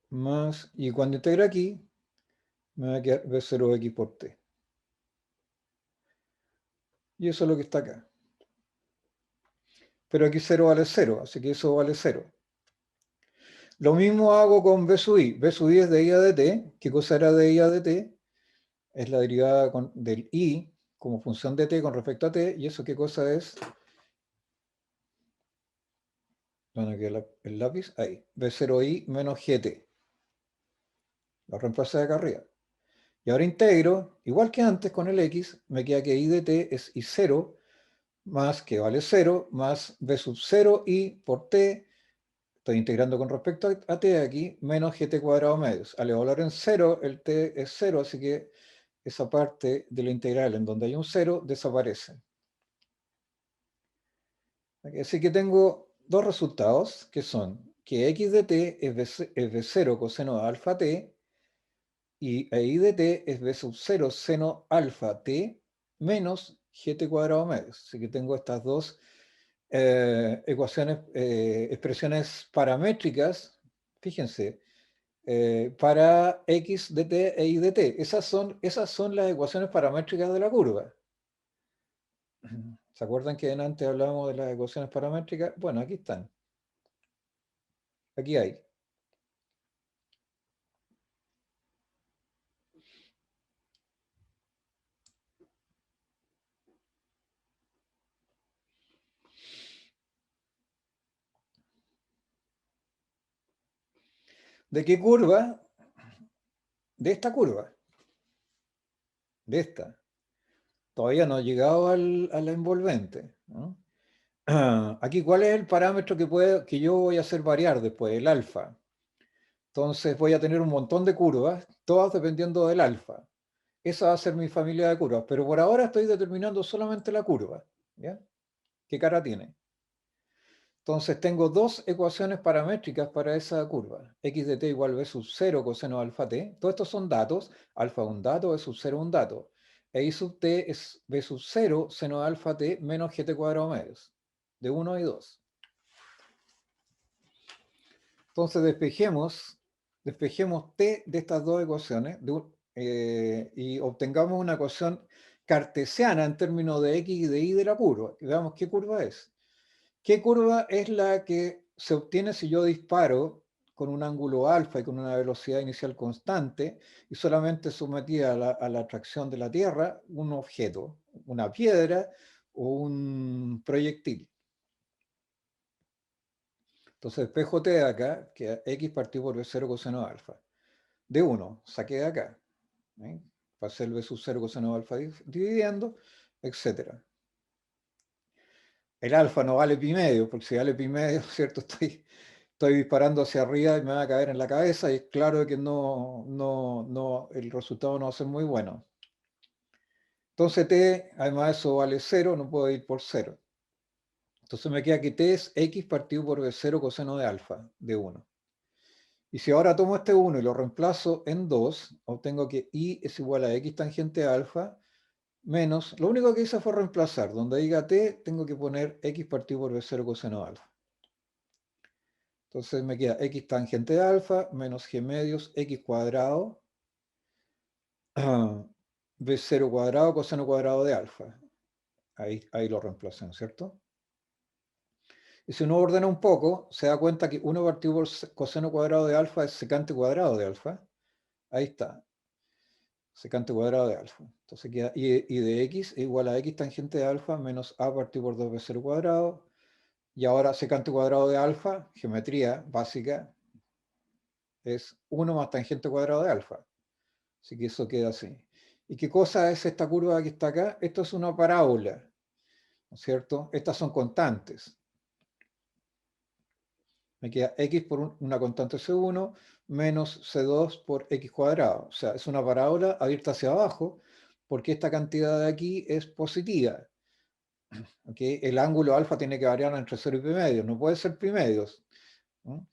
Más, y cuando integre aquí, me va a quedar b0x por t. Y eso es lo que está acá. Pero x0 vale 0, así que eso vale 0. Lo mismo hago con b sub i. B sub i es de i a dt. ¿Qué cosa era de i a dt? Es la derivada del i como función de t con respecto a t. ¿Y eso qué cosa es? Bueno, aquí el lápiz, ahí. B0i menos gt. Lo reemplacé de acá arriba. Y ahora integro, igual que antes con el x, me queda que i de t es i0 más que vale 0 más b sub 0 i por t. Estoy integrando con respecto a t aquí, menos gt cuadrado medios. Al evaluar en 0, el t es 0, así que esa parte de la integral en donde hay un 0 desaparece. Así que tengo dos resultados, que son que x de t es b 0 coseno de alfa t, y i de t es b sub 0 seno alfa t menos gt cuadrado medios. Así que tengo estas dos ecuaciones, expresiones paramétricas, fíjense, para x de t e y de t. Esas son las ecuaciones paramétricas de la curva. ¿Se acuerdan que antes hablábamos de las ecuaciones paramétricas? Bueno, aquí están. Aquí hay. ¿De qué curva? De esta curva. De esta. Todavía no ha llegado a la envolvente, ¿no? Aquí, ¿cuál es el parámetro que yo voy a hacer variar después? El alfa. Entonces voy a tener un montón de curvas, todas dependiendo del alfa. Esa va a ser mi familia de curvas, pero por ahora estoy determinando solamente la curva. ¿Ya? ¿Qué cara tiene? Entonces tengo dos ecuaciones paramétricas para esa curva. X de t igual b sub 0 coseno de alfa t. Todos estos son datos. Alfa es un dato, b sub 0 es un dato. E y sub t es b sub 0 seno de alfa t menos gt cuadrado medios. De 1 y 2. Entonces despejemos t de estas dos ecuaciones y obtengamos una ecuación cartesiana en términos de x y de y de la curva. Y veamos qué curva es. ¿Qué curva es la que se obtiene si yo disparo con un ángulo alfa y con una velocidad inicial constante y solamente sometí a la atracción de la Tierra un objeto, una piedra o un proyectil? Entonces despejo t de acá, que x partido por b0 coseno de alfa. De 1, saqué de acá. Pasé el b sub 0 coseno de alfa dividiendo, etc. El alfa no vale pi medio, porque si vale pi medio, ¿cierto? Estoy disparando hacia arriba y me va a caer en la cabeza y es claro que el resultado no va a ser muy bueno. Entonces t, además eso vale 0, no puedo ir por 0. Entonces me queda que t es x partido por b0 coseno de alfa, de 1. Y si ahora tomo este 1 y lo reemplazo en 2, obtengo que y es igual a x tangente de alfa menos, lo único que hice fue reemplazar. Donde diga t, tengo que poner x partido por b0 coseno de alfa. Entonces me queda x tangente de alfa menos g medios x cuadrado b0 cuadrado coseno cuadrado de alfa. Ahí lo reemplacé, ¿no es cierto? Y si uno ordena un poco, se da cuenta que 1 partido por coseno cuadrado de alfa es secante cuadrado de alfa. Ahí está, secante cuadrado de alfa. Entonces queda y de x es igual a x tangente de alfa menos a partido por 2b0 cuadrado. Y ahora secante cuadrado de alfa, geometría básica, es 1 más tangente cuadrado de alfa. Así que eso queda así. ¿Y qué cosa es esta curva que está acá? Esto es una parábola, ¿no es cierto? Estas son constantes. Me queda x por una constante C1 menos C2 por x cuadrado. O sea, es una parábola abierta hacia abajo porque esta cantidad de aquí es positiva. ¿Okay? El ángulo alfa tiene que variar entre 0 y pi medios, no puede ser pi medios, ¿no?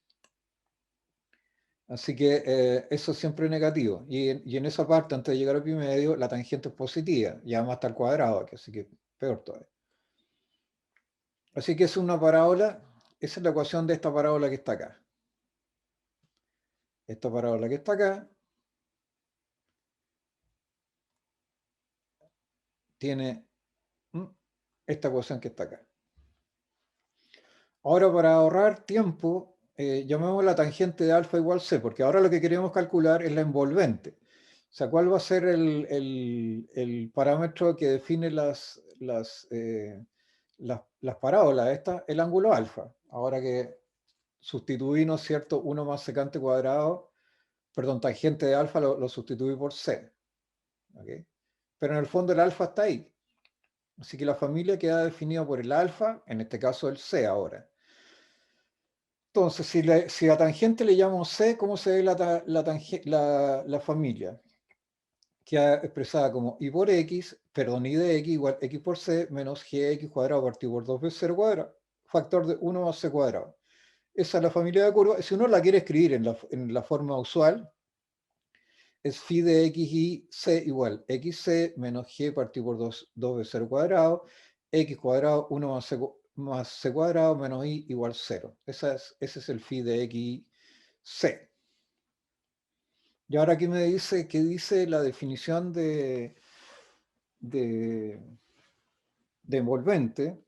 Así que eso es siempre negativo. Y en esa parte, antes de llegar a pi medio, la tangente es positiva. Y además está al cuadrado aquí, así que peor todavía. Así que es una parábola. Esa es la ecuación de esta parábola que está acá. Esta parábola que está acá tiene esta ecuación que está acá. Ahora, para ahorrar tiempo, llamemos la tangente de alfa igual c, porque ahora lo que queremos calcular es la envolvente. O sea, ¿cuál va a ser el parámetro que define las parábolas? El ángulo alfa. Ahora que sustituí, ¿no es cierto?, 1 más secante cuadrado, perdón, tangente de alfa lo sustituí por c. ¿Okay? Pero en el fondo el alfa está ahí. Así que la familia queda definida por el alfa, en este caso el c ahora. Entonces, si a tangente le llamo c, ¿cómo se ve la familia? Queda expresada como y por x, perdón, y de x igual x por c menos gx cuadrado partido por 2b0 cuadrado, factor de 1 más c cuadrado. Esa es la familia de curvas. Si uno la quiere escribir en la forma usual, es phi de x y c igual xc menos g partido por 2b0 cuadrado, x cuadrado 1 más c cuadrado menos y igual 0. Ese es el phi de x y c. Y ahora aquí me dice, ¿qué dice la definición de envolvente?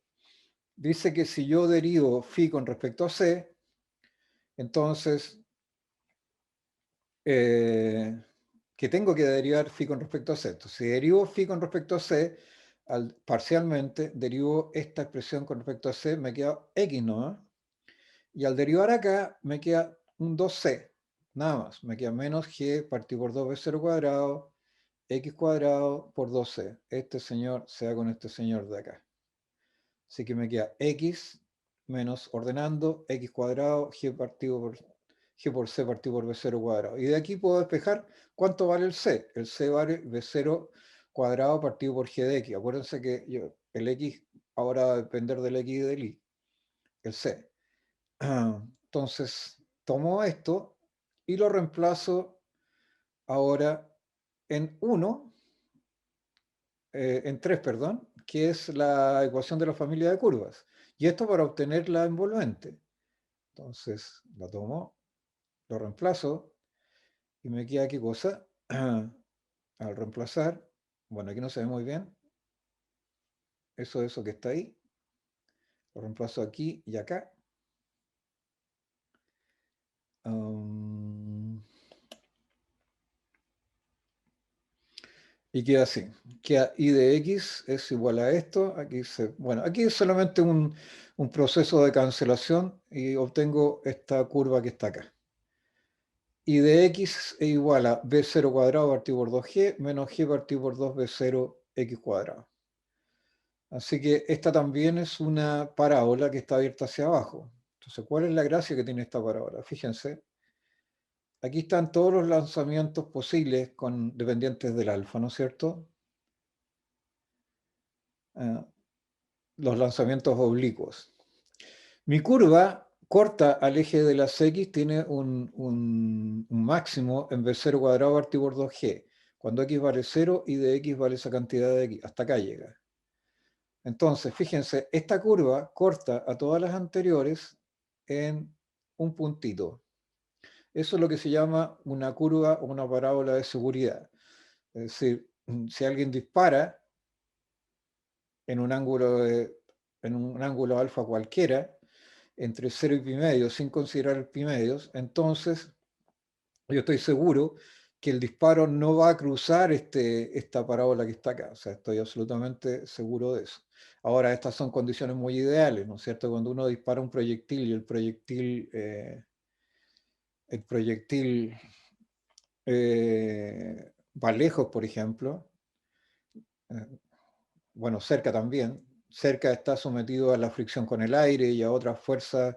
Dice que si yo derivo phi con respecto a c, entonces que tengo que derivar phi con respecto a c. Entonces, si derivo phi con respecto a c, parcialmente derivo esta expresión con respecto a c, me queda x, ¿no? Y al derivar acá, me queda un 2c, nada más. Me queda menos g partido por 2b0 cuadrado, x cuadrado por 2c. Este señor se da con este señor de acá. Así que me queda x menos ordenando x cuadrado, g por c partido por b0 cuadrado. Y de aquí puedo despejar cuánto vale el c. El c vale b0 cuadrado partido por g de x. Acuérdense que el x ahora va a depender del x y del y. El c. Entonces, tomo esto y lo reemplazo ahora en 1, en 3, perdón, que es la ecuación de la familia de curvas. Y esto para obtener la envolvente. Entonces, la tomo, lo reemplazo y me queda qué cosa. Al reemplazar, bueno, aquí no se ve muy bien, eso que está ahí, lo reemplazo aquí y acá. Y queda así. Queda I de X es igual a esto. Bueno, aquí es solamente un proceso de cancelación y obtengo esta curva que está acá. Y de X es igual a B0 cuadrado partido por 2G menos G partido por 2B0 X cuadrado. Así que esta también es una parábola que está abierta hacia abajo. Entonces, ¿cuál es la gracia que tiene esta parábola? Fíjense, aquí están todos los lanzamientos posibles con dependientes del alfa, ¿no es cierto? Los lanzamientos oblicuos. Mi curva corta al eje de las X tiene un máximo en B0 cuadrado partido por 2G. Cuando X vale 0 y de X vale esa cantidad de X. Hasta acá llega. Entonces, fíjense, esta curva corta a todas las anteriores en un puntito. Eso es lo que se llama una curva o una parábola de seguridad. Es decir, si alguien dispara en un ángulo alfa cualquiera, entre 0 y pi medio, sin considerar el pi medios, entonces yo estoy seguro que el disparo no va a cruzar esta parábola que está acá. O sea, estoy absolutamente seguro de eso. Ahora, estas son condiciones muy ideales, ¿no es cierto? Cuando uno dispara un proyectil y el proyectil va lejos, por ejemplo, eh, bueno, cerca también, cerca está sometido a la fricción con el aire y a otras fuerzas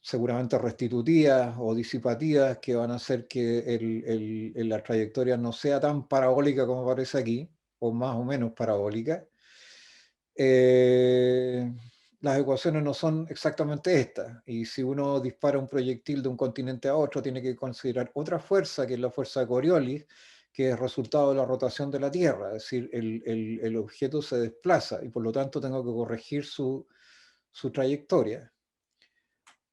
seguramente restitutivas o disipativas que van a hacer que la trayectoria no sea tan parabólica como parece aquí, o más o menos parabólica. Las ecuaciones no son exactamente estas, y si uno dispara un proyectil de un continente a otro, tiene que considerar otra fuerza, que es la fuerza de Coriolis, que es resultado de la rotación de la Tierra, es decir, el objeto se desplaza y por lo tanto tengo que corregir su trayectoria.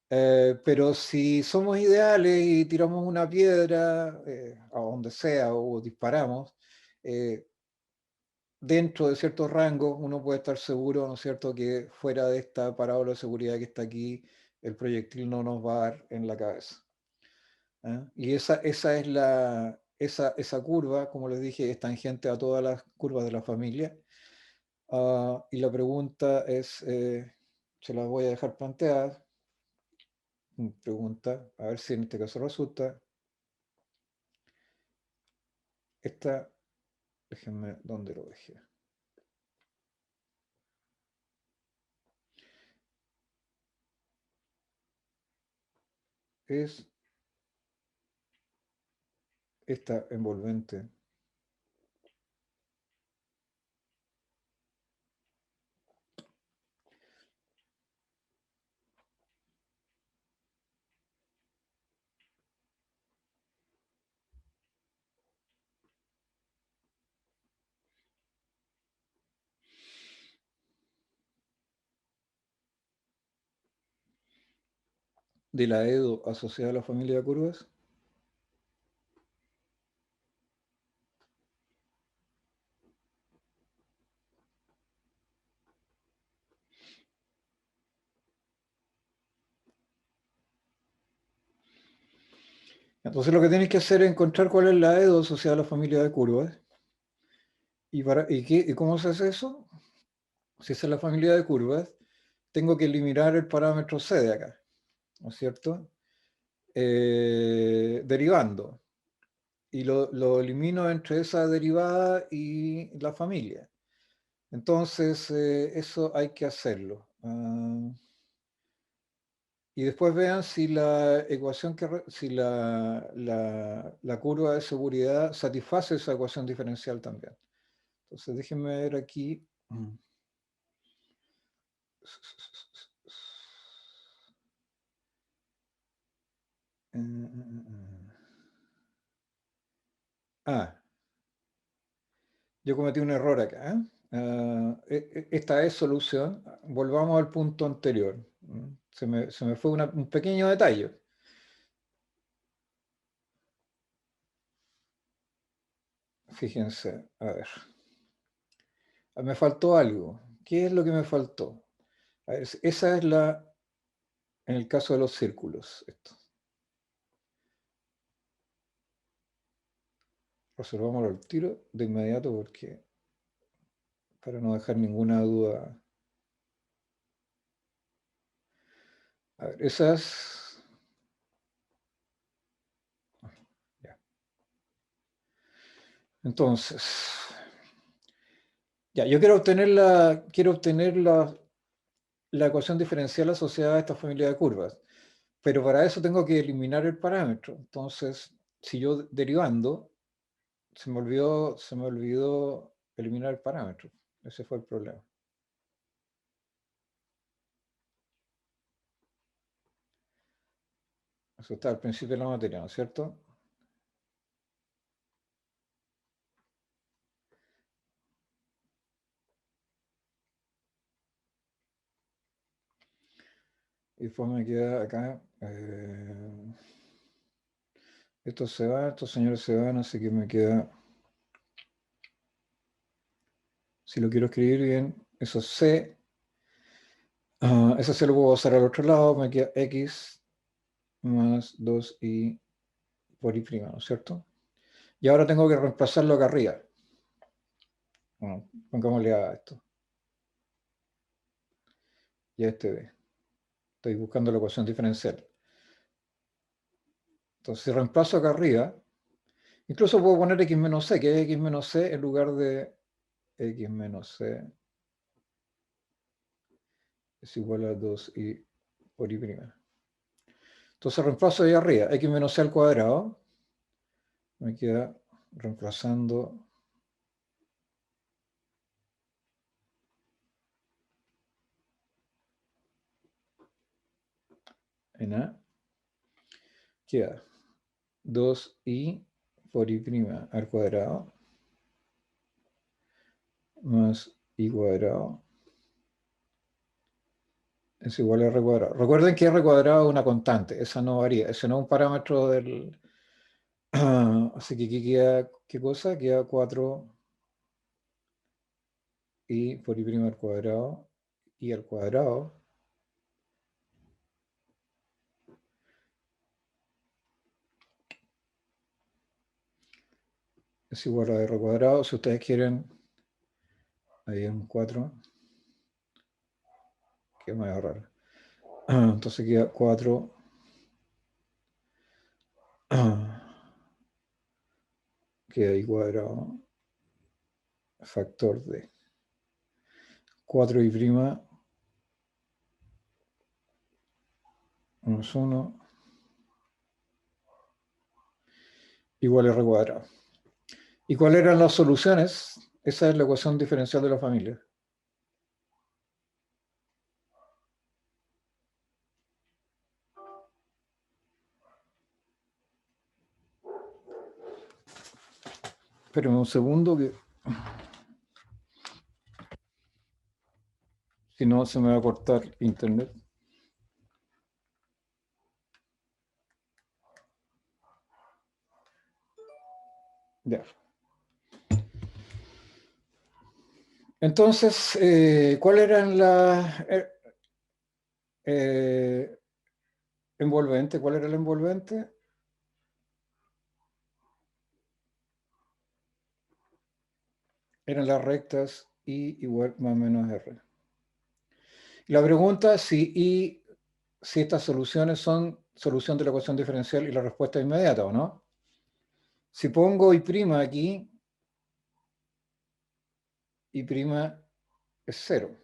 Pero si somos ideales y tiramos una piedra a donde sea o disparamos, dentro de ciertos rangos uno puede estar seguro, ¿no es cierto?, que fuera de esta parábola de seguridad que está aquí, el proyectil no nos va a dar en la cabeza. Y esa es esa curva, como les dije, es tangente a todas las curvas de la familia. Y la pregunta es, se las voy a dejar planteadas. Pregunta, a ver si en este caso resulta. Esta, déjenme, ¿dónde lo dejé? Es esta envolvente. De la EDO asociada a la familia de curvas. Entonces lo que tenéis que hacer es encontrar cuál es la EDO asociada a la familia de curvas. ¿Y cómo se hace eso? Si esa es la familia de curvas, tengo que eliminar el parámetro C de acá, ¿no es cierto? Derivando. Y lo elimino entre esa derivada y la familia. Entonces, eso hay que hacerlo. Y después vean si la ecuación si la curva de seguridad satisface esa ecuación diferencial también. Entonces, déjenme ver aquí. Yo cometí un error acá. Esta es solución. Volvamos al punto anterior. Se me fue un pequeño detalle. Fíjense, a ver. Me faltó algo. ¿Qué es lo que me faltó? A ver, esa es en el caso de los círculos, esto. resolvámoslo al tiro de inmediato porque para no dejar ninguna duda. A ver, esas. Ya. Entonces, ya, yo quiero obtener la ecuación diferencial asociada a esta familia de curvas, pero para eso tengo que eliminar el parámetro. Entonces, si yo derivando, se me olvidó eliminar el parámetro. Ese fue el problema. Eso está al principio de la materia, ¿no es cierto? Y después me queda acá. Esto se va, estos señores se van, así que me queda. Si lo quiero escribir bien, eso C. Eso se lo puedo pasar al otro lado, me queda X más 2i por i', ¿no es cierto? Y ahora tengo que reemplazarlo acá arriba. Bueno, pongámosle a esto. Y a este b. Estoy buscando la ecuación diferencial. Entonces, si reemplazo acá arriba, incluso puedo poner x menos c, que es x menos c en lugar de x menos c es igual a 2i por i'. Entonces reemplazo ahí arriba, x menos c al cuadrado. Me queda reemplazando en a. Queda 2i por i' al cuadrado más i cuadrado es igual a r cuadrado. Recuerden que r cuadrado es una constante, esa no varía, ese no es un parámetro del. Así que aquí queda, ¿qué cosa? Queda 4i por i' al cuadrado y al cuadrado es igual a r cuadrado. Si ustedes quieren, ahí es un 4, que me voy a ahorrar. Entonces queda 4 queda i cuadrado factor de 4i' menos 1 igual a r cuadrado. ¿Y cuáles eran las soluciones? Esa es la ecuación diferencial de la familia. Espérenme un segundo que si no se me va a cortar internet. Ya. Entonces, ¿cuáles eran las envolventes? ¿Cuál era el envolvente? Eran las rectas I igual más o menos R. La pregunta es si estas soluciones son solución de la ecuación diferencial y la respuesta es inmediata o no. Si pongo I' aquí, I' es 0,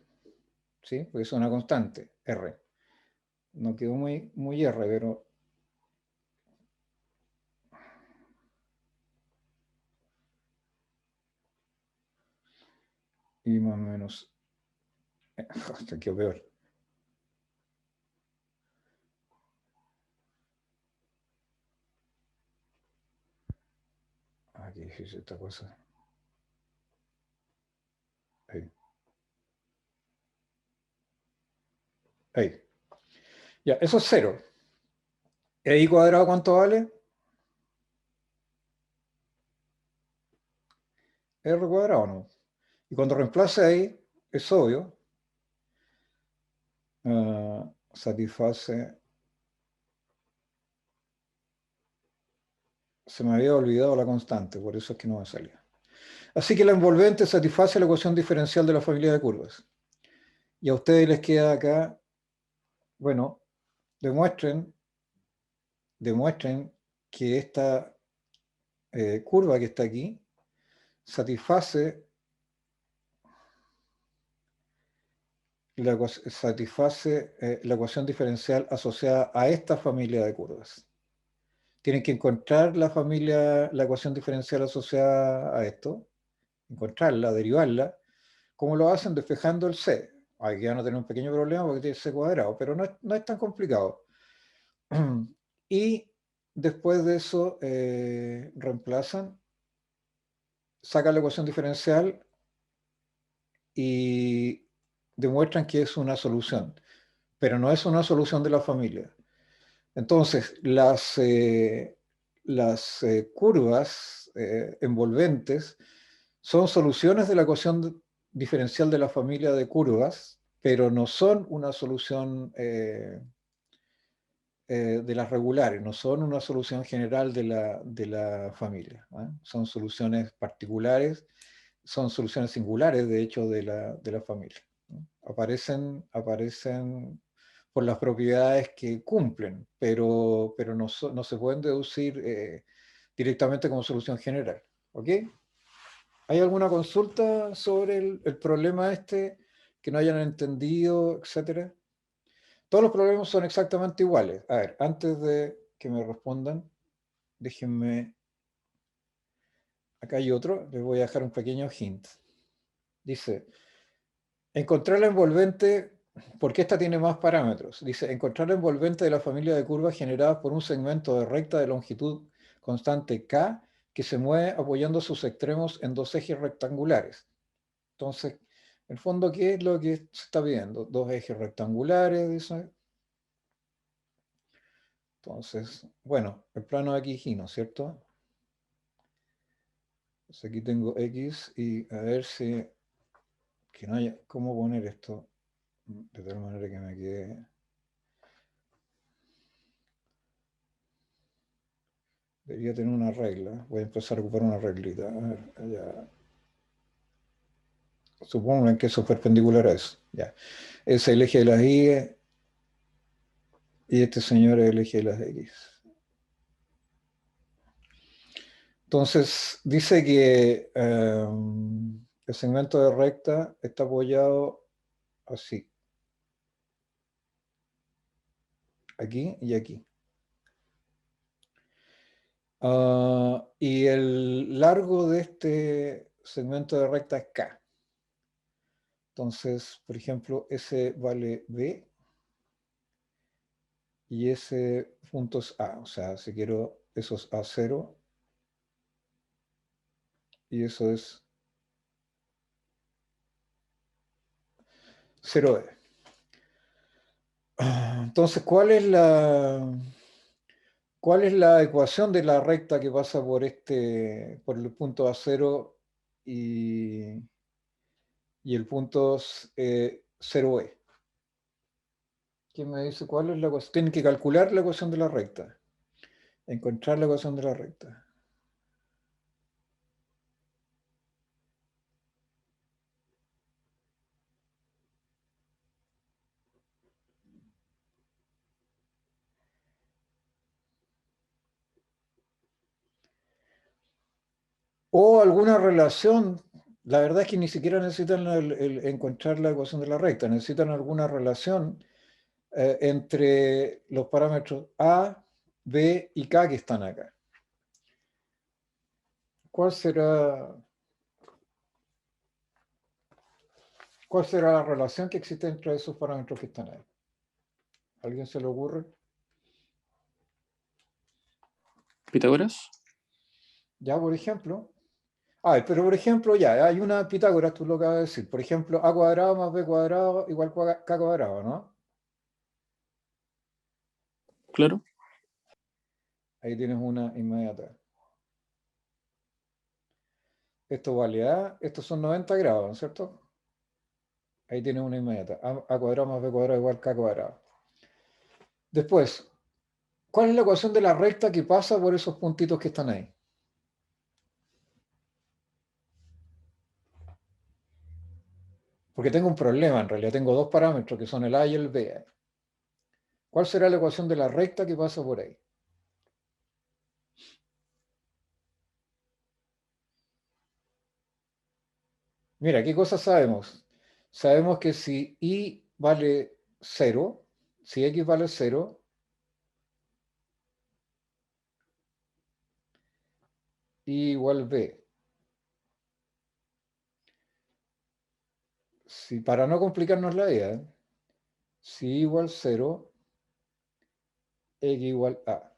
¿sí? Porque es una constante, R. No quedó muy R, pero I más o menos. Hasta quedó peor. Qué difícil esta cosa. Ahí. Ahí. Ya, eso es 0. ¿E I cuadrado cuánto vale? R cuadrado, ¿no? Y cuando reemplace ahí, es obvio, satisface Se me había olvidado la constante, por eso es que no me salía. Así que la envolvente satisface la ecuación diferencial de la familia de curvas. Y a ustedes les queda acá, bueno, demuestren que esta curva que está aquí satisface la ecuación diferencial asociada a esta familia de curvas. Tienen que encontrar la ecuación diferencial asociada a esto, encontrarla, derivarla. ¿Cómo lo hacen? Despejando el C. Aquí van a tener un pequeño problema porque tiene C cuadrado, pero no es tan complicado. Y después de eso reemplazan, sacan la ecuación diferencial y demuestran que es una solución, pero no es una solución de la familia. Entonces, las curvas envolventes son soluciones de la ecuación diferencial de la familia de curvas, pero no son una solución de las regulares, no son una solución general de la familia. Son soluciones particulares, son soluciones singulares, de hecho, de la familia. Aparecen por las propiedades que cumplen, pero no se pueden deducir directamente como solución general. ¿Ok? ¿Hay alguna consulta sobre el problema este que no hayan entendido, etcétera? Todos los problemas son exactamente iguales. A ver, antes de que me respondan, déjenme. Acá hay otro, les voy a dejar un pequeño hint. Dice, encontrar la envolvente, porque esta tiene más parámetros. Dice, encontrar la envolvente de la familia de curvas generadas por un segmento de recta de longitud constante K que se mueve apoyando sus extremos en dos ejes rectangulares. Entonces, en el fondo, ¿qué es lo que se está viendo? Dos ejes rectangulares, dice. Entonces, bueno, el plano de aquí, ¿no es cierto? Entonces aquí tengo X y a ver si, que no haya, ¿cómo poner esto? De tal manera que me quede. Debería tener una regla. Voy a empezar a ocupar una reglita. A ver, allá. Supongo que eso es perpendicular a eso. Ya. Es el eje de las Y y este señor es el eje de las X. Entonces, dice que el segmento de recta está apoyado así. Aquí y aquí. Y el largo de este segmento de recta es K. Entonces, por ejemplo, ese vale B y ese punto es A. O sea, si quiero, eso es A0 y eso es 0E. Entonces, ¿cuál es la ecuación de la recta que pasa por por el punto A0 y, y el punto 0E? ¿Quién me dice cuál es la ecuación? Tienen que calcular la ecuación de la recta. Encontrar la ecuación de la recta. O alguna relación. La verdad es que ni siquiera necesitan encontrar la ecuación de la recta. Necesitan alguna relación entre los parámetros A, B y K que están acá. ¿Cuál será la relación que existe entre esos parámetros que están ahí? ¿Alguien se le ocurre? ¿Pitágoras? Ya, por ejemplo. Pero por ejemplo, ya, hay una Pitágoras, tú lo acabas de decir. Por ejemplo, A cuadrado más B cuadrado igual K cuadrado, ¿no? Claro. Ahí tienes una inmediata. Esto vale A, estos son 90 grados, ¿no es cierto? Ahí tienes una inmediata. A cuadrado más B cuadrado igual K cuadrado. Después, ¿Cuál es la ecuación de la recta que pasa por esos puntitos que están ahí? Porque tengo un problema, en realidad. Tengo dos parámetros que son el A y el B. ¿Cuál será la ecuación de la recta que pasa por ahí? Mira, ¿qué cosa sabemos? Sabemos que si y vale 0, si x vale 0, y igual b. Si, para no complicarnos la vida, si y igual 0, x igual a.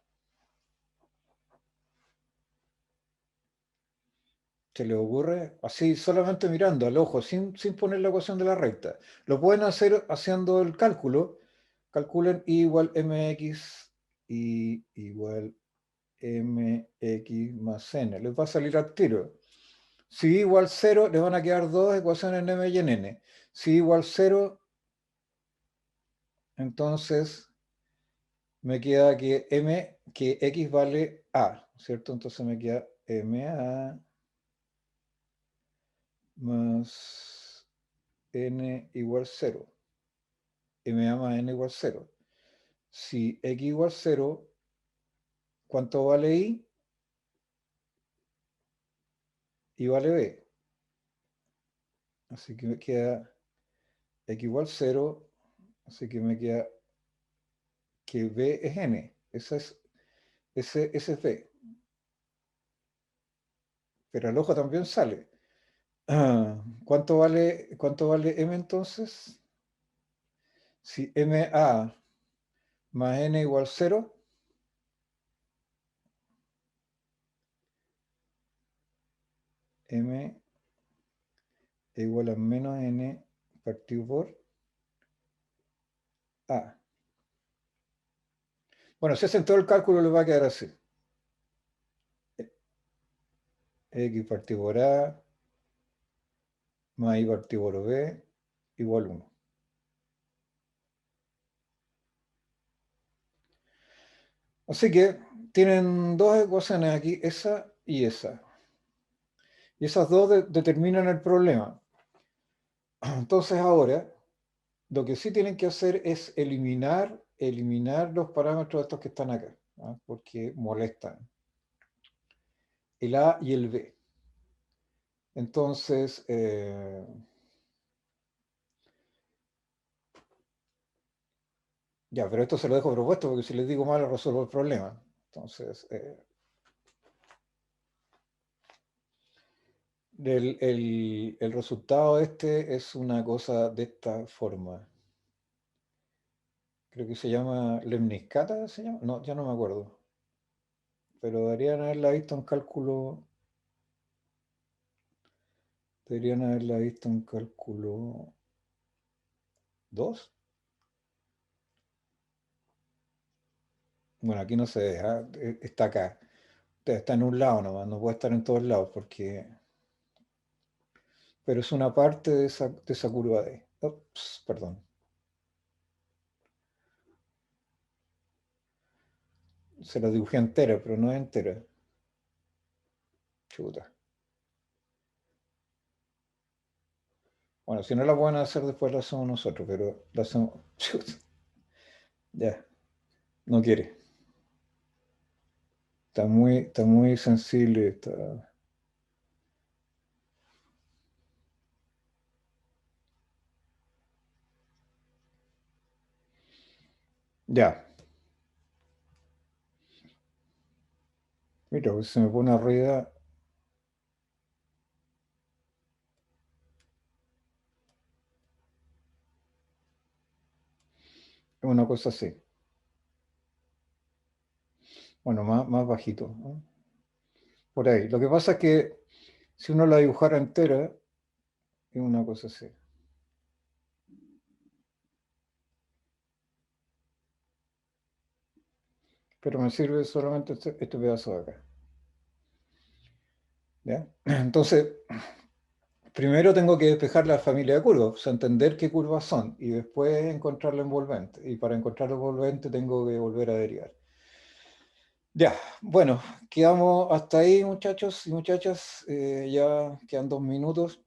¿Se les ocurre? Así, solamente mirando al ojo, sin poner la ecuación de la recta. Lo pueden hacer haciendo el cálculo. Calculen y igual mx y igual mx más n. Les va a salir al tiro. Si y igual 0, les van a quedar dos ecuaciones en m y en n. Si y igual 0, entonces me queda que x vale a, ¿cierto? Entonces me queda ma más n igual 0. Ma más n igual 0. Si x igual 0, ¿cuánto vale y? Y vale b. Así que me queda x igual 0, así que me queda que b es n. Ese es b. Pero al ojo también sale. ¿Cuánto vale m entonces? Si ma más n igual 0, m igual a menos n partido por a. Bueno, si hacen todo el cálculo les va a quedar así. X partido por a más y partido por b igual 1. Así que tienen dos ecuaciones aquí, esa y esa. Y esas dos determinan el problema. Entonces ahora, lo que sí tienen que hacer es eliminar los parámetros estos que están acá, ¿no? Porque molestan. El A y el B. Entonces, ya, pero esto se lo dejo propuesto porque si les digo mal resuelvo el problema. Entonces, el resultado este es una cosa de esta forma. Creo que se llama lemniscata, ¿se llama? No, ya no me acuerdo. Pero deberían haberla visto en cálculo 2. Bueno, aquí no se deja, está acá. Está en un lado nomás, no puede estar en todos lados pero es una parte de esa curva D. Ups, perdón. Se la dibujé entera, pero no es entera. Chuta. Bueno, si no la pueden hacer después la hacemos nosotros, pero la hacemos. Chuta. Ya, no quiere. Está muy sensible. Ya. Mira, pues se me pone arriba. Es una cosa así. Bueno, más bajito, ¿no? Por ahí. Lo que pasa es que si uno la dibujara entera, es una cosa así. Pero me sirve solamente este pedazo de acá. ¿Ya? Entonces, primero tengo que despejar la familia de curvas, o sea, entender qué curvas son y después encontrar la envolvente. Y para encontrar la envolvente tengo que volver a derivar. Ya, bueno, quedamos hasta ahí, muchachos y muchachas. Ya quedan 2 minutos.